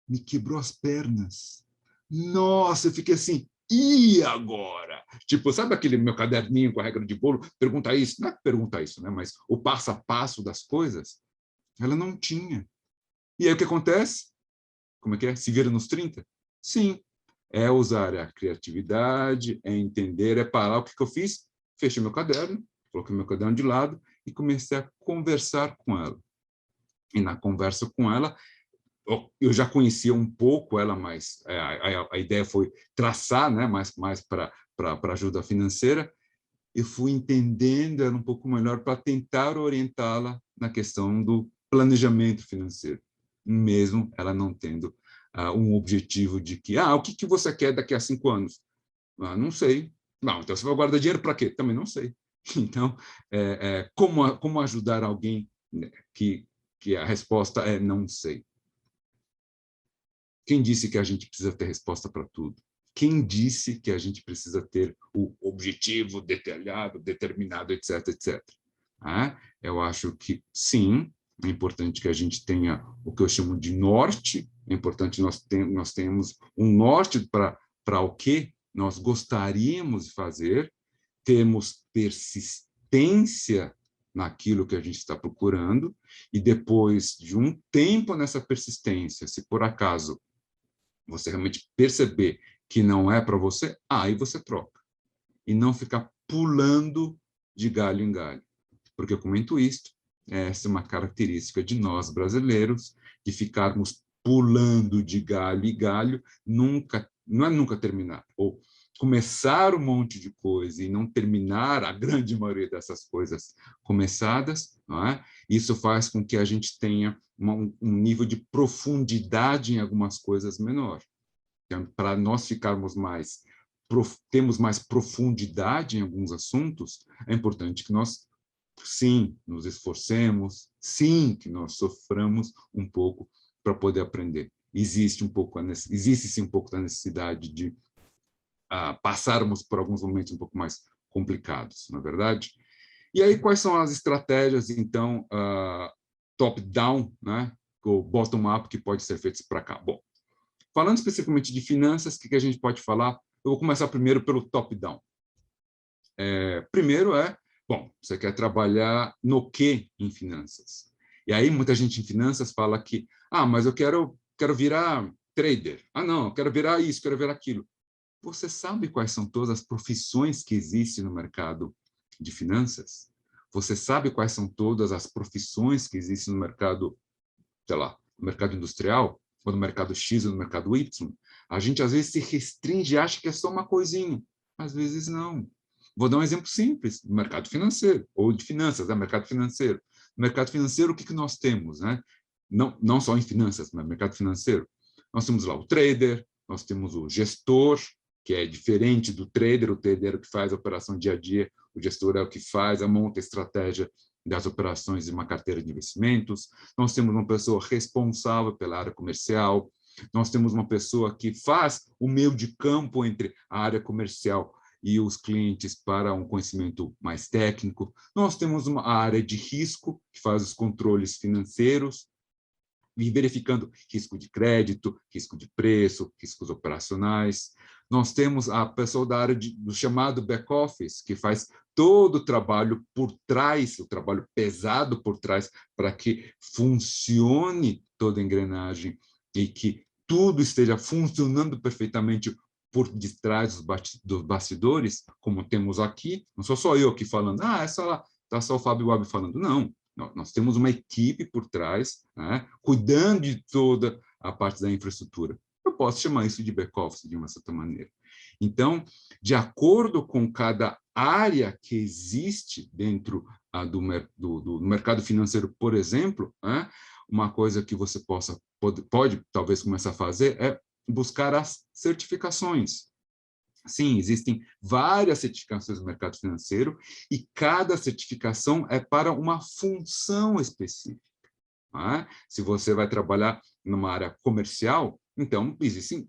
Me quebrou as pernas. Nossa, eu fiquei assim, e agora? Tipo, sabe aquele meu caderninho com a regra de bolo? Pergunta isso, não é pergunta isso, né? Mas o passo a passo das coisas, ela não tinha. E aí o que acontece? Como é que é? Se vira nos 30? Sim. É usar a criatividade, é entender, é parar. O que eu fiz? Fechei meu caderno, coloquei meu caderno de lado e comecei a conversar com ela. E na conversa com ela, eu já conhecia um pouco ela, mas a ideia foi traçar, né, mais para ajuda financeira. Eu fui entendendo ela um pouco melhor para tentar orientá-la na questão do planejamento financeiro, mesmo ela não tendo um objetivo de que, o que você quer daqui a 5 anos? Não sei. Não, então você vai guardar dinheiro para quê? Também não sei. Então, como ajudar alguém, né, que a resposta é não sei? Quem disse que a gente precisa ter resposta para tudo? Quem disse que a gente precisa ter o objetivo detalhado, determinado, etc, etc? Eu acho que, sim, é importante que a gente tenha o que eu chamo de norte, é importante nós tenhamos um norte para o que nós gostaríamos de fazer, temos persistência naquilo que a gente está procurando, e depois de um tempo nessa persistência, se por acaso você realmente perceber que não é para você, aí você troca. E não ficar pulando de galho em galho. Porque eu comento isso, essa é uma característica de nós brasileiros, de ficarmos pulando de galho em galho, não é nunca terminar, ou começar um monte de coisa e não terminar a grande maioria dessas coisas começadas, não é? Isso faz com que a gente tenha um nível de profundidade em algumas coisas menor. Então, para nós ficarmos temos mais profundidade em alguns assuntos, é importante que nós, sim, nos esforcemos, sim, que nós soframos um pouco para poder aprender. Existe sim um pouco da necessidade de passarmos por alguns momentos um pouco mais complicados, não é verdade? E aí, quais são as estratégias, então, top-down, né, ou bottom-up, que pode ser feitas para cá? Bom, falando especificamente de finanças, o que a gente pode falar? Eu vou começar primeiro pelo top-down. Primeiro bom, você quer trabalhar no que em finanças? E aí muita gente em finanças fala que, mas eu quero virar trader. Não, eu quero virar isso, quero virar aquilo. Você sabe quais são todas as profissões que existem no mercado de finanças? Você sabe quais são todas as profissões que existem no mercado, sei lá, no mercado industrial, ou no mercado X ou no mercado Y? A gente às vezes se restringe e acha que é só uma coisinha. Às vezes não. Vou dar um exemplo simples, no mercado financeiro, ou de finanças, mercado financeiro. No mercado financeiro, o que nós temos, né? Não só em finanças, mas no mercado financeiro. Nós temos lá o trader, nós temos o gestor, que é diferente do trader. O trader é o que faz a operação dia a dia, o gestor é o que monta a estratégia das operações de uma carteira de investimentos. Nós temos uma pessoa responsável pela área comercial, nós temos uma pessoa que faz o meio de campo entre a área comercial e os clientes para um conhecimento mais técnico. Nós temos uma área de risco, que faz os controles financeiros, e verificando risco de crédito, risco de preço, riscos operacionais. Nós temos a pessoa da área do chamado back-office, que faz todo o trabalho por trás, o trabalho pesado por trás, para que funcione toda a engrenagem e que tudo esteja funcionando perfeitamente por detrás dos bastidores, como temos aqui. Não sou só eu aqui falando, está só o Fábio Wab falando. Não, nós temos uma equipe por trás, né, cuidando de toda a parte da infraestrutura. Eu posso chamar isso de back-office, de uma certa maneira. Então, de acordo com cada área que existe dentro do mercado financeiro, por exemplo, uma coisa que você pode talvez começar a fazer é buscar as certificações. Sim, existem várias certificações no mercado financeiro e cada certificação é para uma função específica. Não é? Se você vai trabalhar numa área comercial, então existem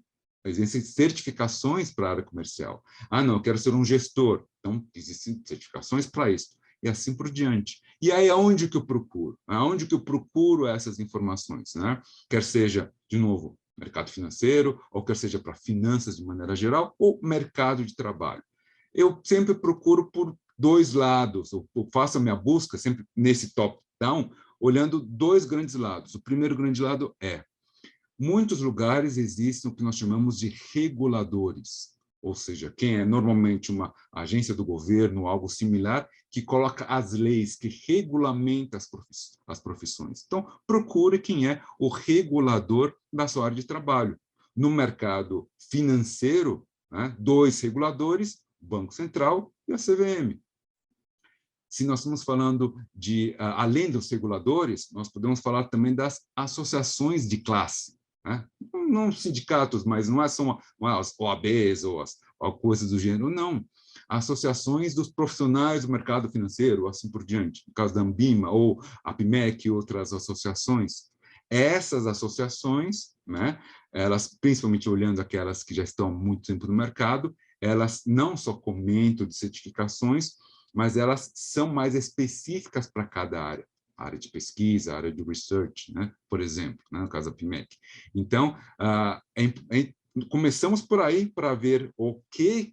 certificações para a área comercial. Ah, não, eu quero ser um gestor. Então, existem certificações para isso. E assim por diante. E aí, aonde que eu procuro? Aonde que eu procuro essas informações? Né? Quer seja, de novo, mercado financeiro, ou quer seja para finanças de maneira geral, ou mercado de trabalho. Eu sempre procuro por dois lados, eu faço a minha busca sempre nesse top-down, olhando dois grandes lados. O primeiro grande lado é muitos lugares existem o que nós chamamos de reguladores, ou seja, quem é normalmente uma agência do governo, algo similar, que coloca as leis, que regulamenta as profissões. Então, procure quem é o regulador da sua área de trabalho. No mercado financeiro, né, dois reguladores, o Banco Central e a CVM. Se nós estamos falando de, além dos reguladores, nós podemos falar também das associações de classe, né? Não sindicatos, mas não são as OABs ou coisas do gênero, não. Associações dos profissionais do mercado financeiro, assim por diante, no caso da Ambima ou a PMEC e outras associações. Essas associações, né, elas, principalmente olhando aquelas que já estão há muito tempo no mercado, elas não só comentam de certificações, mas elas são mais específicas para cada área. A área de pesquisa, a área de research, né? Por exemplo, né? No caso da PMEC. Então, começamos por aí para ver o que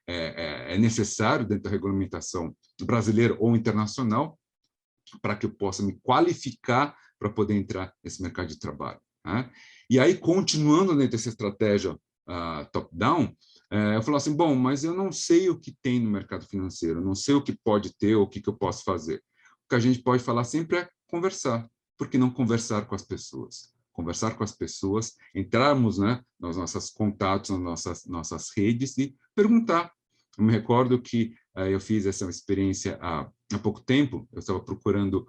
é necessário dentro da regulamentação brasileira ou internacional para que eu possa me qualificar para poder entrar nesse mercado de trabalho. Né? E aí, continuando dentro dessa estratégia top-down, eu falo assim, bom, mas eu não sei o que tem no mercado financeiro, eu não sei o que pode ter ou o que eu posso fazer. O que a gente pode falar sempre é conversar. Por que não conversar com as pessoas? Conversar com as pessoas, entrarmos, né, nos nossos contatos, nas nossas redes e perguntar. Eu me recordo que eu fiz essa experiência há pouco tempo, eu estava procurando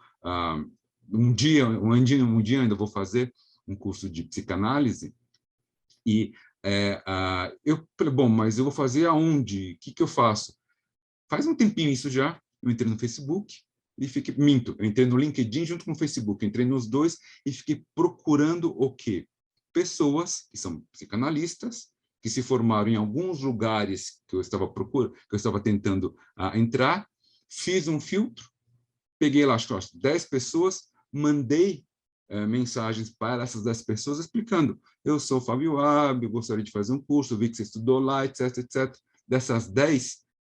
um dia ainda vou fazer um curso de psicanálise e eu falei, bom, mas eu vou fazer aonde? O que eu faço? Faz um tempinho isso já, eu entrei no Facebook e fiquei, eu entrei no LinkedIn junto com o Facebook, entrei nos dois e fiquei procurando o quê? Pessoas que são psicanalistas, que se formaram em alguns lugares que eu estava procurando, que eu estava tentando entrar, fiz um filtro, peguei lá, acho que 10 pessoas, mandei mensagens para essas 10 pessoas explicando, eu sou Fábio Abbe, gostaria de fazer um curso, vi que você estudou lá, etc, etc. Dessas 10,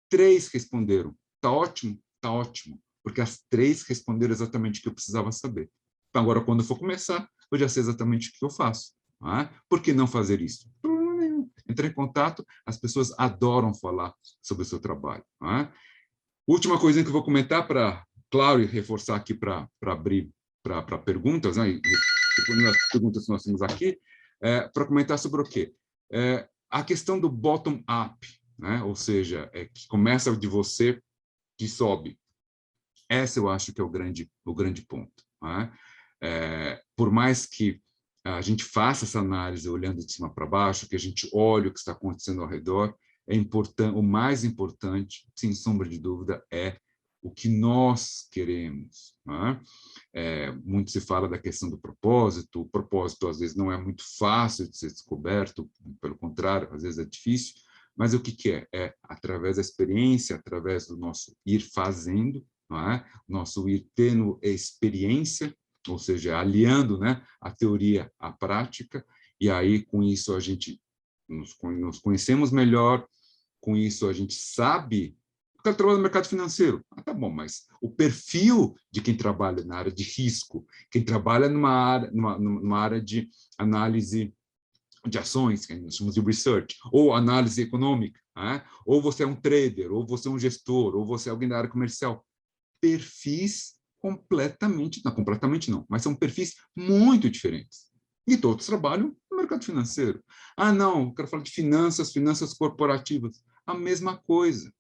3 responderam, tá ótimo, porque as 3 responderam exatamente o que eu precisava saber. Então, agora, quando eu for começar, eu já sei exatamente o que eu faço. Não é? Por que não fazer isso? Problema nenhum. Entrei em contato, as pessoas adoram falar sobre o seu trabalho. Não é? Última coisinha que eu vou comentar para, claro, e reforçar aqui para abrir para perguntas, né? E as perguntas que nós temos aqui, para comentar sobre o quê? A questão do bottom-up, né? Ou seja, que começa de você, que sobe. Essa eu acho que é o grande ponto. Né? Por mais que a gente faça essa análise olhando de cima para baixo, que a gente olhe o que está acontecendo ao redor, o mais importante, sem sombra de dúvida, é o que nós queremos. Né? Muito se fala da questão do propósito, o propósito às vezes não é muito fácil de ser descoberto, pelo contrário, às vezes é difícil, mas o que é? É através da experiência, através do nosso ir fazendo, não é? Nosso ir tendo experiência, ou seja, aliando, né, a teoria à prática, e aí com isso a gente nos conhecemos melhor, com isso a gente sabe. O cara trabalha no mercado financeiro. Tá bom, mas o perfil de quem trabalha na área de risco, quem trabalha numa área de análise de ações, que nós chamamos de research, ou análise econômica, né? Ou você é um trader, ou você é um gestor, ou você é alguém da área comercial. Perfis completamente não, mas são perfis muito diferentes. E todos trabalham no mercado financeiro. Ah, não, eu quero falar de finanças corporativas. A mesma coisa.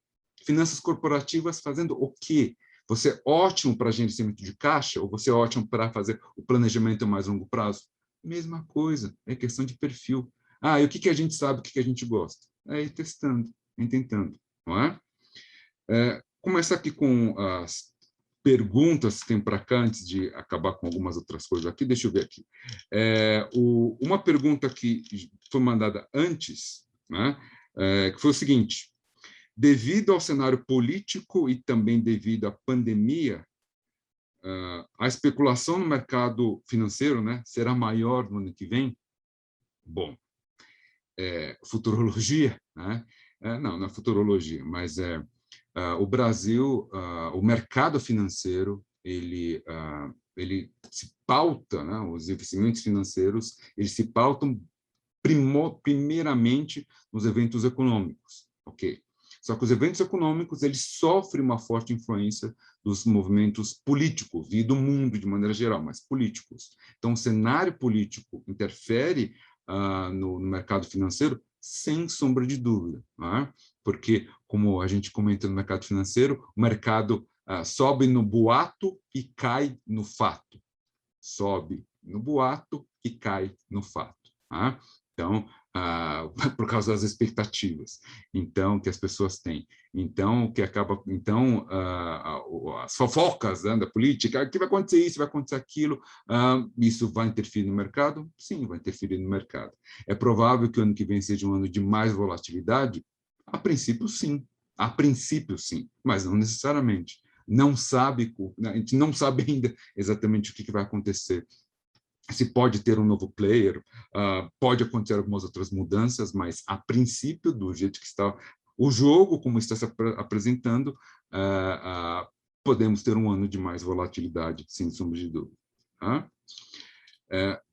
Finanças corporativas fazendo o quê? Você é ótimo para gerenciamento de caixa ou você é ótimo para fazer o planejamento a mais longo prazo? Mesma coisa, é questão de perfil. Ah, e o que que a gente sabe, o que que a gente gosta? É ir testando, ir tentando, não é? Começar aqui com as perguntas que tem para cá, antes de acabar com algumas outras coisas aqui. Deixa eu ver aqui. Uma pergunta que foi mandada antes, né, que foi o seguinte: devido ao cenário político e também devido à pandemia, a especulação no mercado financeiro, né, será maior no ano que vem? Bom, futurologia, né? Não é futurologia, mas o Brasil, o mercado financeiro, ele se pauta, né? Os investimentos financeiros, eles se pautam primeiramente nos eventos econômicos, ok? Só que os eventos econômicos, eles sofrem uma forte influência dos movimentos políticos e do mundo de maneira geral, mas políticos. Então, o cenário político interfere no mercado financeiro, sem sombra de dúvida, né? Porque, como a gente comenta no mercado financeiro, o mercado sobe no boato e cai no fato. Sobe no boato e cai no fato. Né? Então, por causa das expectativas, então que as pessoas têm, então que acaba, então as fofocas, né, da política, que vai acontecer isso, vai acontecer aquilo, isso vai interferir no mercado? Sim, vai interferir no mercado. É provável que o ano que vem seja um ano de mais volatilidade? A princípio sim, mas não necessariamente. Não sabe, a gente não sabe ainda exatamente o que vai acontecer, se pode ter um novo player, pode acontecer algumas outras mudanças, mas, a princípio, do jeito que está o jogo, como está se apresentando, podemos ter um ano de mais volatilidade, sem sombra de dúvida.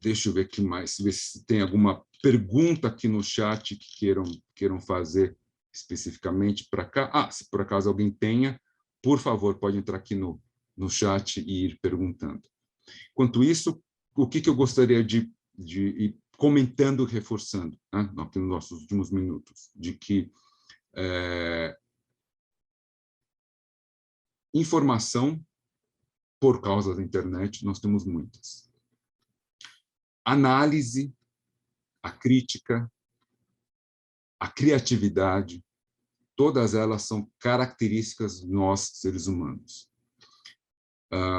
Deixa eu ver aqui mais, ver se tem alguma pergunta aqui no chat que queiram fazer especificamente para cá. Se por acaso alguém tenha, por favor, pode entrar aqui no chat e ir perguntando. Enquanto isso, o que eu gostaria de ir comentando, reforçando, né, aqui nos nossos últimos minutos, de que informação, por causa da internet, nós temos muitas. Análise, a crítica, a criatividade, todas elas são características de nós, seres humanos.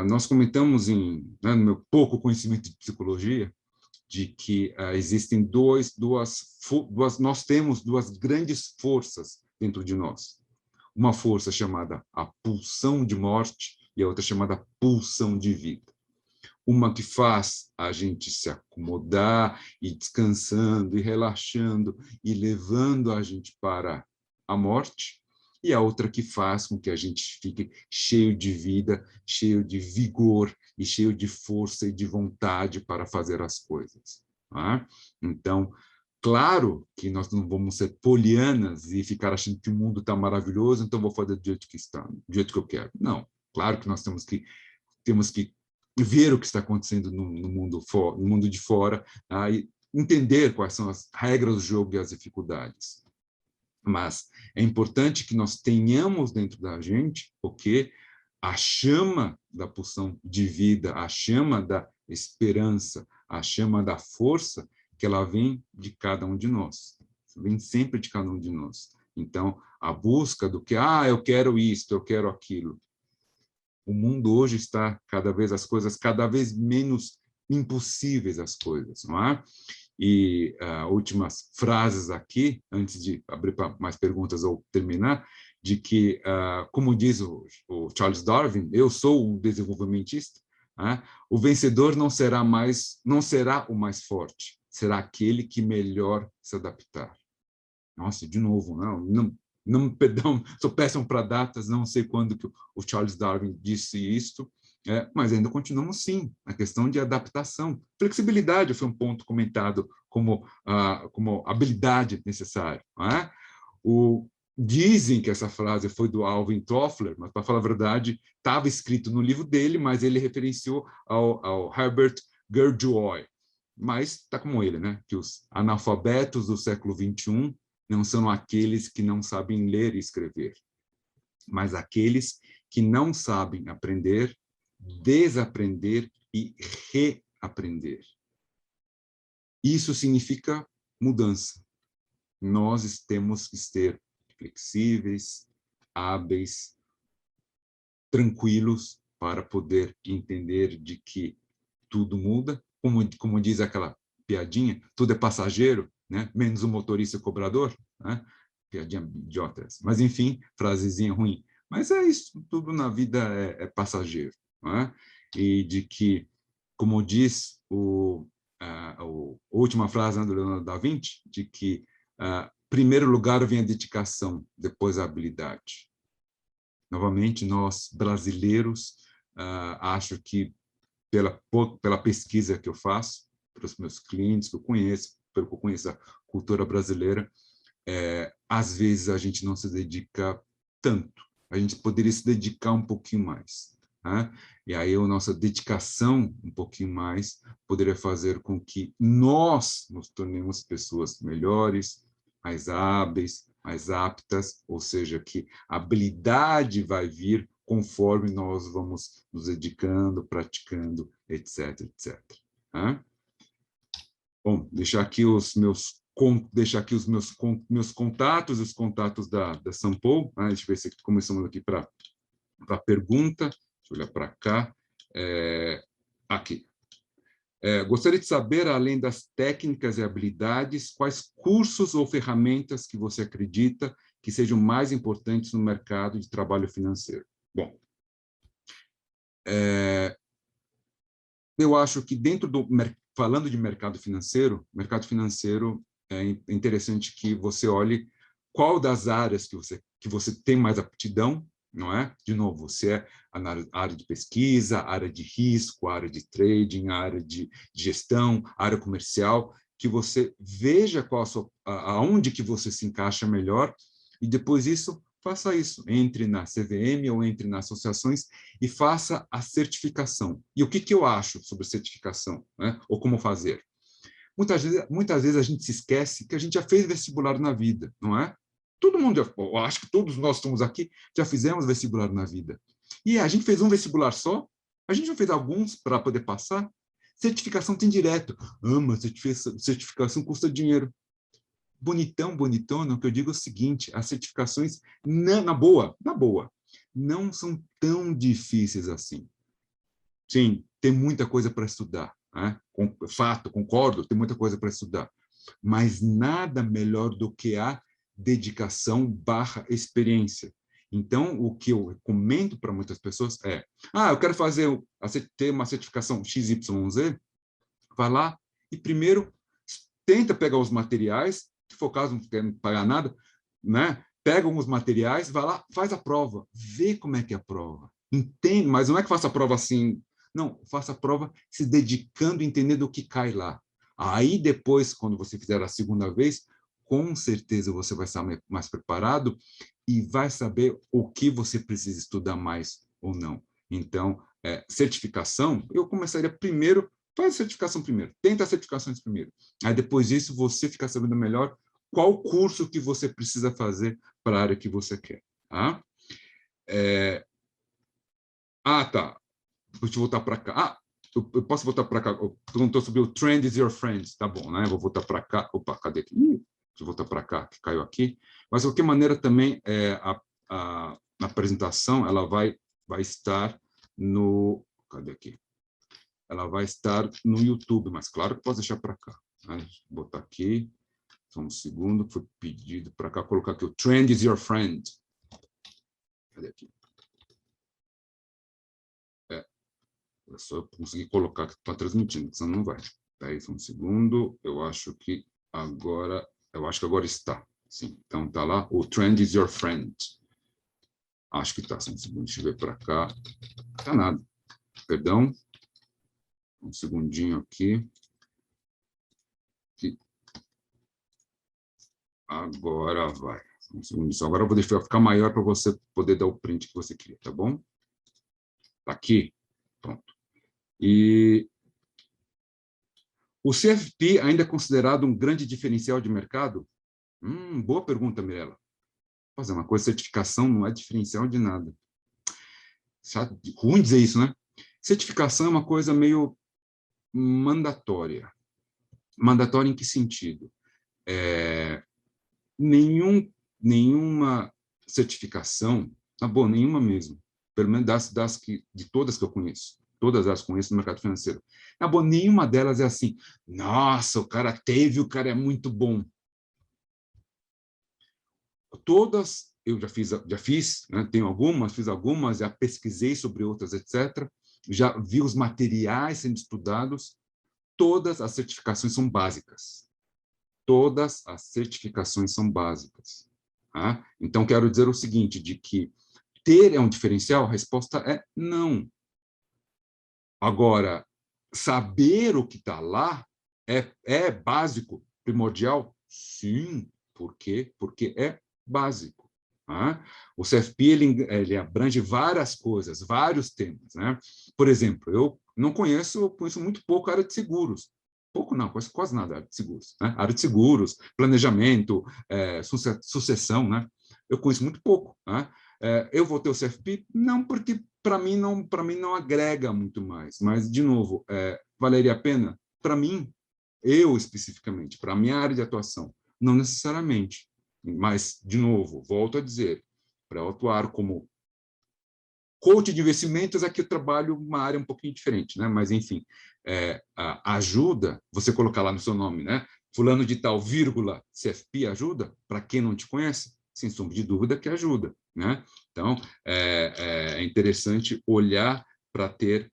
Nós comentamos, no meu pouco conhecimento de psicologia, de que existem nós temos duas grandes forças dentro de nós. Uma força chamada a pulsão de morte e a outra chamada pulsão de vida. Uma que faz a gente se acomodar e descansando e relaxando e levando a gente para a morte, e a outra que faz com que a gente fique cheio de vida, cheio de vigor e cheio de força e de vontade para fazer as coisas. Tá? Então, claro que nós não vamos ser polianas e ficar achando que o mundo está maravilhoso, então vou fazer do jeito que está, do jeito que eu quero. Não, claro que nós temos que ver o que está acontecendo no mundo de fora, e entender quais são as regras do jogo e as dificuldades. Mas é importante que nós tenhamos dentro da gente a chama da pulsão de vida, a chama da esperança, a chama da força, que ela vem de cada um de nós, vem sempre de cada um de nós. Então, a busca do que, eu quero isto, eu quero aquilo. O mundo hoje está as coisas cada vez menos impossíveis, as coisas, não é? E últimas frases aqui, antes de abrir para mais perguntas ou terminar, de que, como diz o Charles Darwin, eu sou um desenvolvimentista, o vencedor não será o mais forte, será aquele que melhor se adaptar. Nossa, de novo, não perdão, sou péssimo para datas, não sei quando que o Charles Darwin disse isto, mas ainda continuamos, sim, na questão de adaptação. Flexibilidade foi um ponto comentado como habilidade necessária. Dizem que essa frase foi do Alvin Toffler, mas, para falar a verdade, estava escrito no livro dele, mas ele referenciou ao Herbert Gurdjieff. Mas está como ele, né? Que os analfabetos do século XXI não são aqueles que não sabem ler e escrever, mas aqueles que não sabem aprender, desaprender e reaprender. Isso significa mudança. Nós temos que ser flexíveis, hábeis, tranquilos para poder entender de que tudo muda, como diz aquela piadinha, tudo é passageiro, né? Menos o motorista e o cobrador, né? Piadinha idiota essa. Mas, enfim, frasezinha ruim. Mas é isso, tudo na vida é passageiro. Né? E de que, como diz a última frase, né, do Leonardo da Vinci, de que, primeiro lugar vem a dedicação, depois a habilidade. Novamente, nós, brasileiros, acho que, pela pesquisa que eu faço, para os meus clientes que eu conheço, pelo que eu conheço a cultura brasileira, às vezes a gente não se dedica tanto. A gente poderia se dedicar um pouquinho mais. Né? E aí a nossa dedicação um pouquinho mais poderia fazer com que nós nos tornemos pessoas melhores, mais hábeis, mais aptas, ou seja, que a habilidade vai vir conforme nós vamos nos dedicando, praticando, etc, etc. Né? Bom, deixar aqui os meus contatos, os contatos da Sampo. Né? Deixa eu ver se começamos aqui para a pergunta. Deixa eu olhar para cá. Aqui. Gostaria de saber, além das técnicas e habilidades, quais cursos ou ferramentas que você acredita que sejam mais importantes no mercado de trabalho financeiro? Bom, eu acho que falando de mercado financeiro é interessante que você olhe qual das áreas que você tem mais aptidão, não é? De novo, você é a área de pesquisa, área de risco, área de trading, área de gestão, área comercial, que você veja aonde que você se encaixa melhor e depois disso faça isso, entre na CVM ou entre nas associações e faça a certificação. E o que eu acho sobre certificação, né? Ou como fazer? Muitas vezes a gente se esquece que a gente já fez vestibular na vida, não é? Todo mundo, eu acho que todos nós estamos aqui, já fizemos vestibular na vida. E a gente fez um vestibular só? A gente não fez alguns para poder passar? Certificação tem direto. Mas certificação custa dinheiro. Bonitão, bonitona, o que eu digo é o seguinte, as certificações, na boa, não são tão difíceis assim. Sim, tem muita coisa para estudar, né? Fato, concordo, tem muita coisa para estudar, mas nada melhor do que a dedicação / experiência. Então, o que eu recomendo para muitas pessoas é, eu quero ter uma certificação XYZ, vai lá e primeiro tenta pegar os materiais, se for caso não quer pagar nada, né? Pega alguns materiais, vai lá, faz a prova, vê como é que é a prova. Entende, mas não é que faça a prova assim, não, faça a prova se dedicando, entendendo o que cai lá. Aí depois, quando você fizer a segunda vez, com certeza você vai estar mais preparado e vai saber o que você precisa estudar mais ou não. Então, certificação, eu começaria primeiro, faz a certificação primeiro, tenta as certificações primeiro. Aí depois disso, você fica sabendo melhor qual curso que você precisa fazer para a área que você quer. Tá? Tá. Deixa eu voltar para cá. Eu posso voltar para cá. Perguntou sobre o Trend is Your Friend. Tá bom, né? Vou voltar para cá. Opa, cadê aqui? Deixa eu voltar para cá, que caiu aqui. Mas, de qualquer maneira, também a apresentação ela vai estar no... Cadê aqui? Ela vai estar no YouTube, mas claro que posso deixar para cá. Né? Vou botar aqui. Só um segundo, foi pedido para cá, colocar aqui o Trend is Your Friend. Cadê aqui? É só eu conseguir colocar que está transmitindo, senão não vai. Tá, só um segundo, eu acho que agora está. Sim, então está lá, o Trend is Your Friend. Acho que está, só um segundo, deixa eu ver para cá. Está nada, perdão. Um segundinho aqui. Agora vai. Um segundo só. Agora eu vou deixar ficar maior para você poder dar o print que você queria, tá bom? Tá aqui. Pronto. E o CFP ainda é considerado um grande diferencial de mercado? Boa pergunta, Mirella. Fazer uma coisa, certificação não é diferencial de nada. Ruim dizer isso, né? Certificação é uma coisa meio mandatória. Mandatório em que sentido? Nenhuma certificação, tá bom, nenhuma mesmo, pelo menos de todas que eu conheço, todas as conheço no mercado financeiro. Tá bom, nenhuma delas é assim, nossa, o cara é muito bom. Todas eu já fiz, né? Tenho algumas, fiz algumas, já pesquisei sobre outras, etc. Já vi os materiais sendo estudados. Todas as certificações são básicas. Todas as certificações são básicas. Tá? Então, quero dizer o seguinte, de que ter é um diferencial? A resposta é não. Agora, saber o que está lá é básico, primordial? Sim. Por quê? Porque é básico. Tá? O CFP ele abrange várias coisas, vários temas. Né? Por exemplo, eu não conheço muito pouco a área de seguros. Pouco não, conheço quase nada a área de seguros. Né? A área de seguros, planejamento, sucessão, né? Eu conheço muito pouco. Né? Eu vou ter o CFP? Não, porque para mim não agrega muito mais. Mas, de novo, valeria a pena? Para mim, eu especificamente, para a minha área de atuação, não necessariamente. Mas, de novo, volto a dizer, para eu atuar como coach de investimentos, aqui eu trabalho uma área um pouquinho diferente, né? Mas, enfim, ajuda, você colocar lá no seu nome, né? Fulano de tal, vírgula, CFP ajuda? Para quem não te conhece, sem sombra de dúvida que ajuda, né? Então, é interessante olhar para ter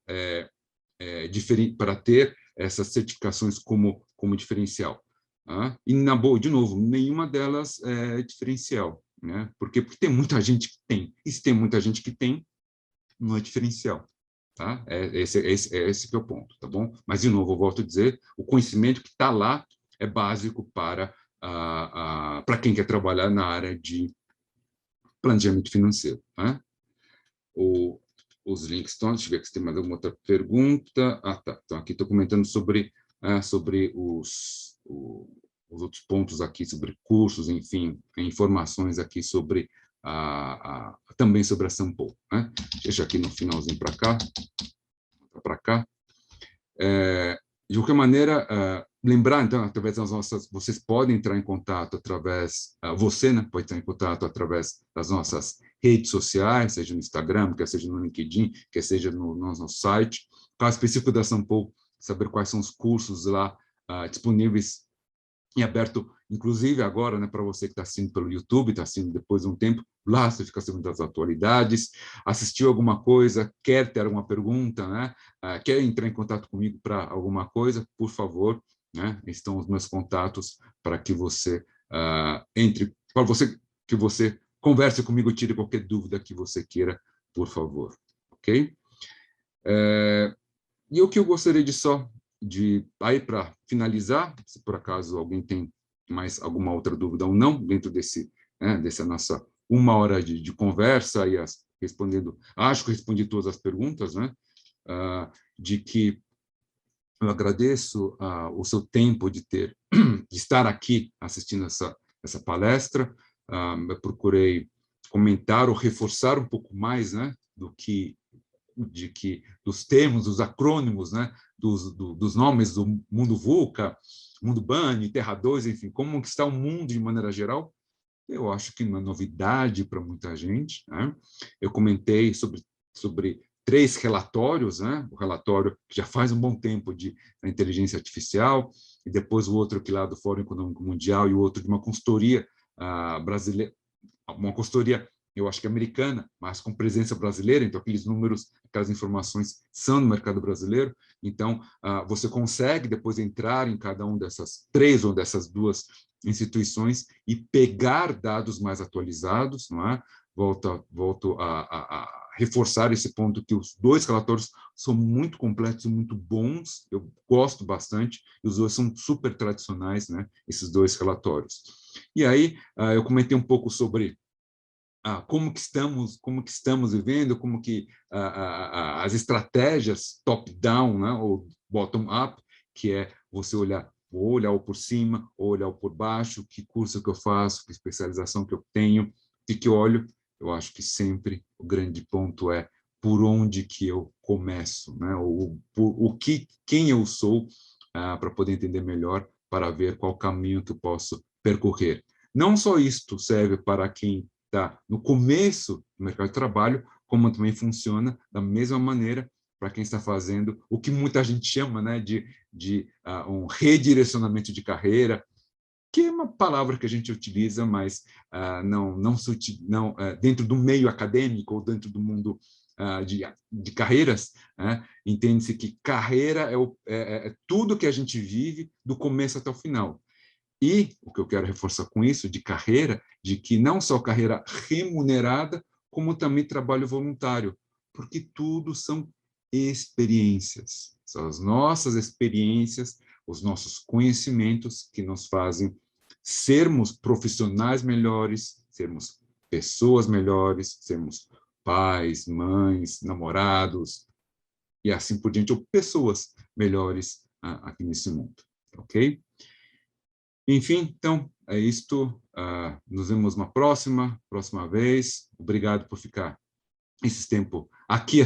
para ter essas certificações como diferencial. Tá? E, na boa, de novo, nenhuma delas é diferencial. Né? Porque tem muita gente que tem. E se tem muita gente que tem, não é diferencial. Tá? Esse que é o ponto. Tá bom? Mas, de novo, eu volto a dizer, o conhecimento que está lá é básico para quem quer trabalhar na área de planejamento financeiro. Tá? Os links estão. Deixa eu ver se tem mais alguma outra pergunta. Ah, tá. Então, aqui estou comentando sobre os outros pontos aqui, sobre cursos, enfim, informações aqui sobre também sobre a Sampo. Né? Deixa aqui no finalzinho para cá. De qualquer maneira, lembrar, então, através das vocês podem entrar em contato através, você, né, pode entrar em contato através das nossas redes sociais, seja no Instagram, quer seja no LinkedIn, quer seja no nosso site. Caso específico da Sampo, saber quais são os cursos lá disponíveis em aberto, inclusive agora, né, para você que está assistindo pelo YouTube, está assistindo depois de um tempo, lá você fica sabendo das atualidades, assistiu alguma coisa, quer ter alguma pergunta, né, quer entrar em contato comigo para alguma coisa, por favor, né, estão os meus contatos para que você que você converse comigo, tire qualquer dúvida que você queira, por favor, ok? E o que eu gostaria aí para finalizar, se por acaso alguém tem mais alguma outra dúvida ou não, dentro dessa nossa 1 hora de conversa, e acho que respondi todas as perguntas, né? De que eu agradeço o seu tempo de estar aqui assistindo essa palestra. Eu procurei comentar ou reforçar um pouco mais, né, dos termos, dos acrônimos, né, dos nomes do mundo VUCA, mundo BANI, Terra 2, enfim, como está o mundo de maneira geral. Eu acho que não é novidade para muita gente. Né? Eu comentei sobre 3 relatórios, né? O relatório que já faz um bom tempo da inteligência artificial, e depois o outro aqui lá do Fórum Econômico Mundial, e o outro de uma consultoria brasileira, uma consultoria, eu acho que americana, mas com presença brasileira, então aqueles números, aquelas informações são no mercado brasileiro, então você consegue depois entrar em cada um dessas 3 ou dessas 2 instituições e pegar dados mais atualizados, não é? Volto a reforçar esse ponto que os 2 relatórios são muito completos e muito bons, eu gosto bastante, e os 2 são super tradicionais, né? Esses 2 relatórios. E aí eu comentei um pouco sobre como que estamos vivendo, como que as estratégias top-down, né, ou bottom-up, que é você vou olhar por cima, ou olhar por baixo, que curso que eu faço, que especialização que eu tenho, e que eu olho. Eu acho que sempre o grande ponto é por onde que eu começo, né, quem eu sou, para poder entender melhor, para ver qual caminho que eu posso percorrer. Não só isto serve para quem está no começo do mercado de trabalho, como também funciona da mesma maneira para quem está fazendo o que muita gente chama, né, de um redirecionamento de carreira, que é uma palavra que a gente utiliza, mas não dentro do meio acadêmico ou dentro do mundo de carreiras, né, entende-se que carreira é tudo que a gente vive do começo até o final. E o que eu quero reforçar com isso, de carreira, de que não só carreira remunerada, como também trabalho voluntário, porque tudo são experiências. São as nossas experiências, os nossos conhecimentos que nos fazem sermos profissionais melhores, sermos pessoas melhores, sermos pais, mães, namorados, e assim por diante, ou pessoas melhores aqui nesse mundo, ok? Enfim, então, é isto. Nos vemos uma próxima vez. Obrigado por ficar esse tempo aqui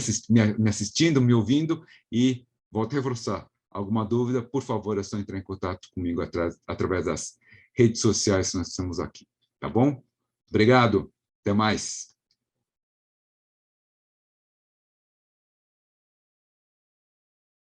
me assistindo, me ouvindo, e volto a reforçar. Alguma dúvida, por favor, é só entrar em contato comigo através das redes sociais que nós estamos aqui. Tá bom? Obrigado. Até mais.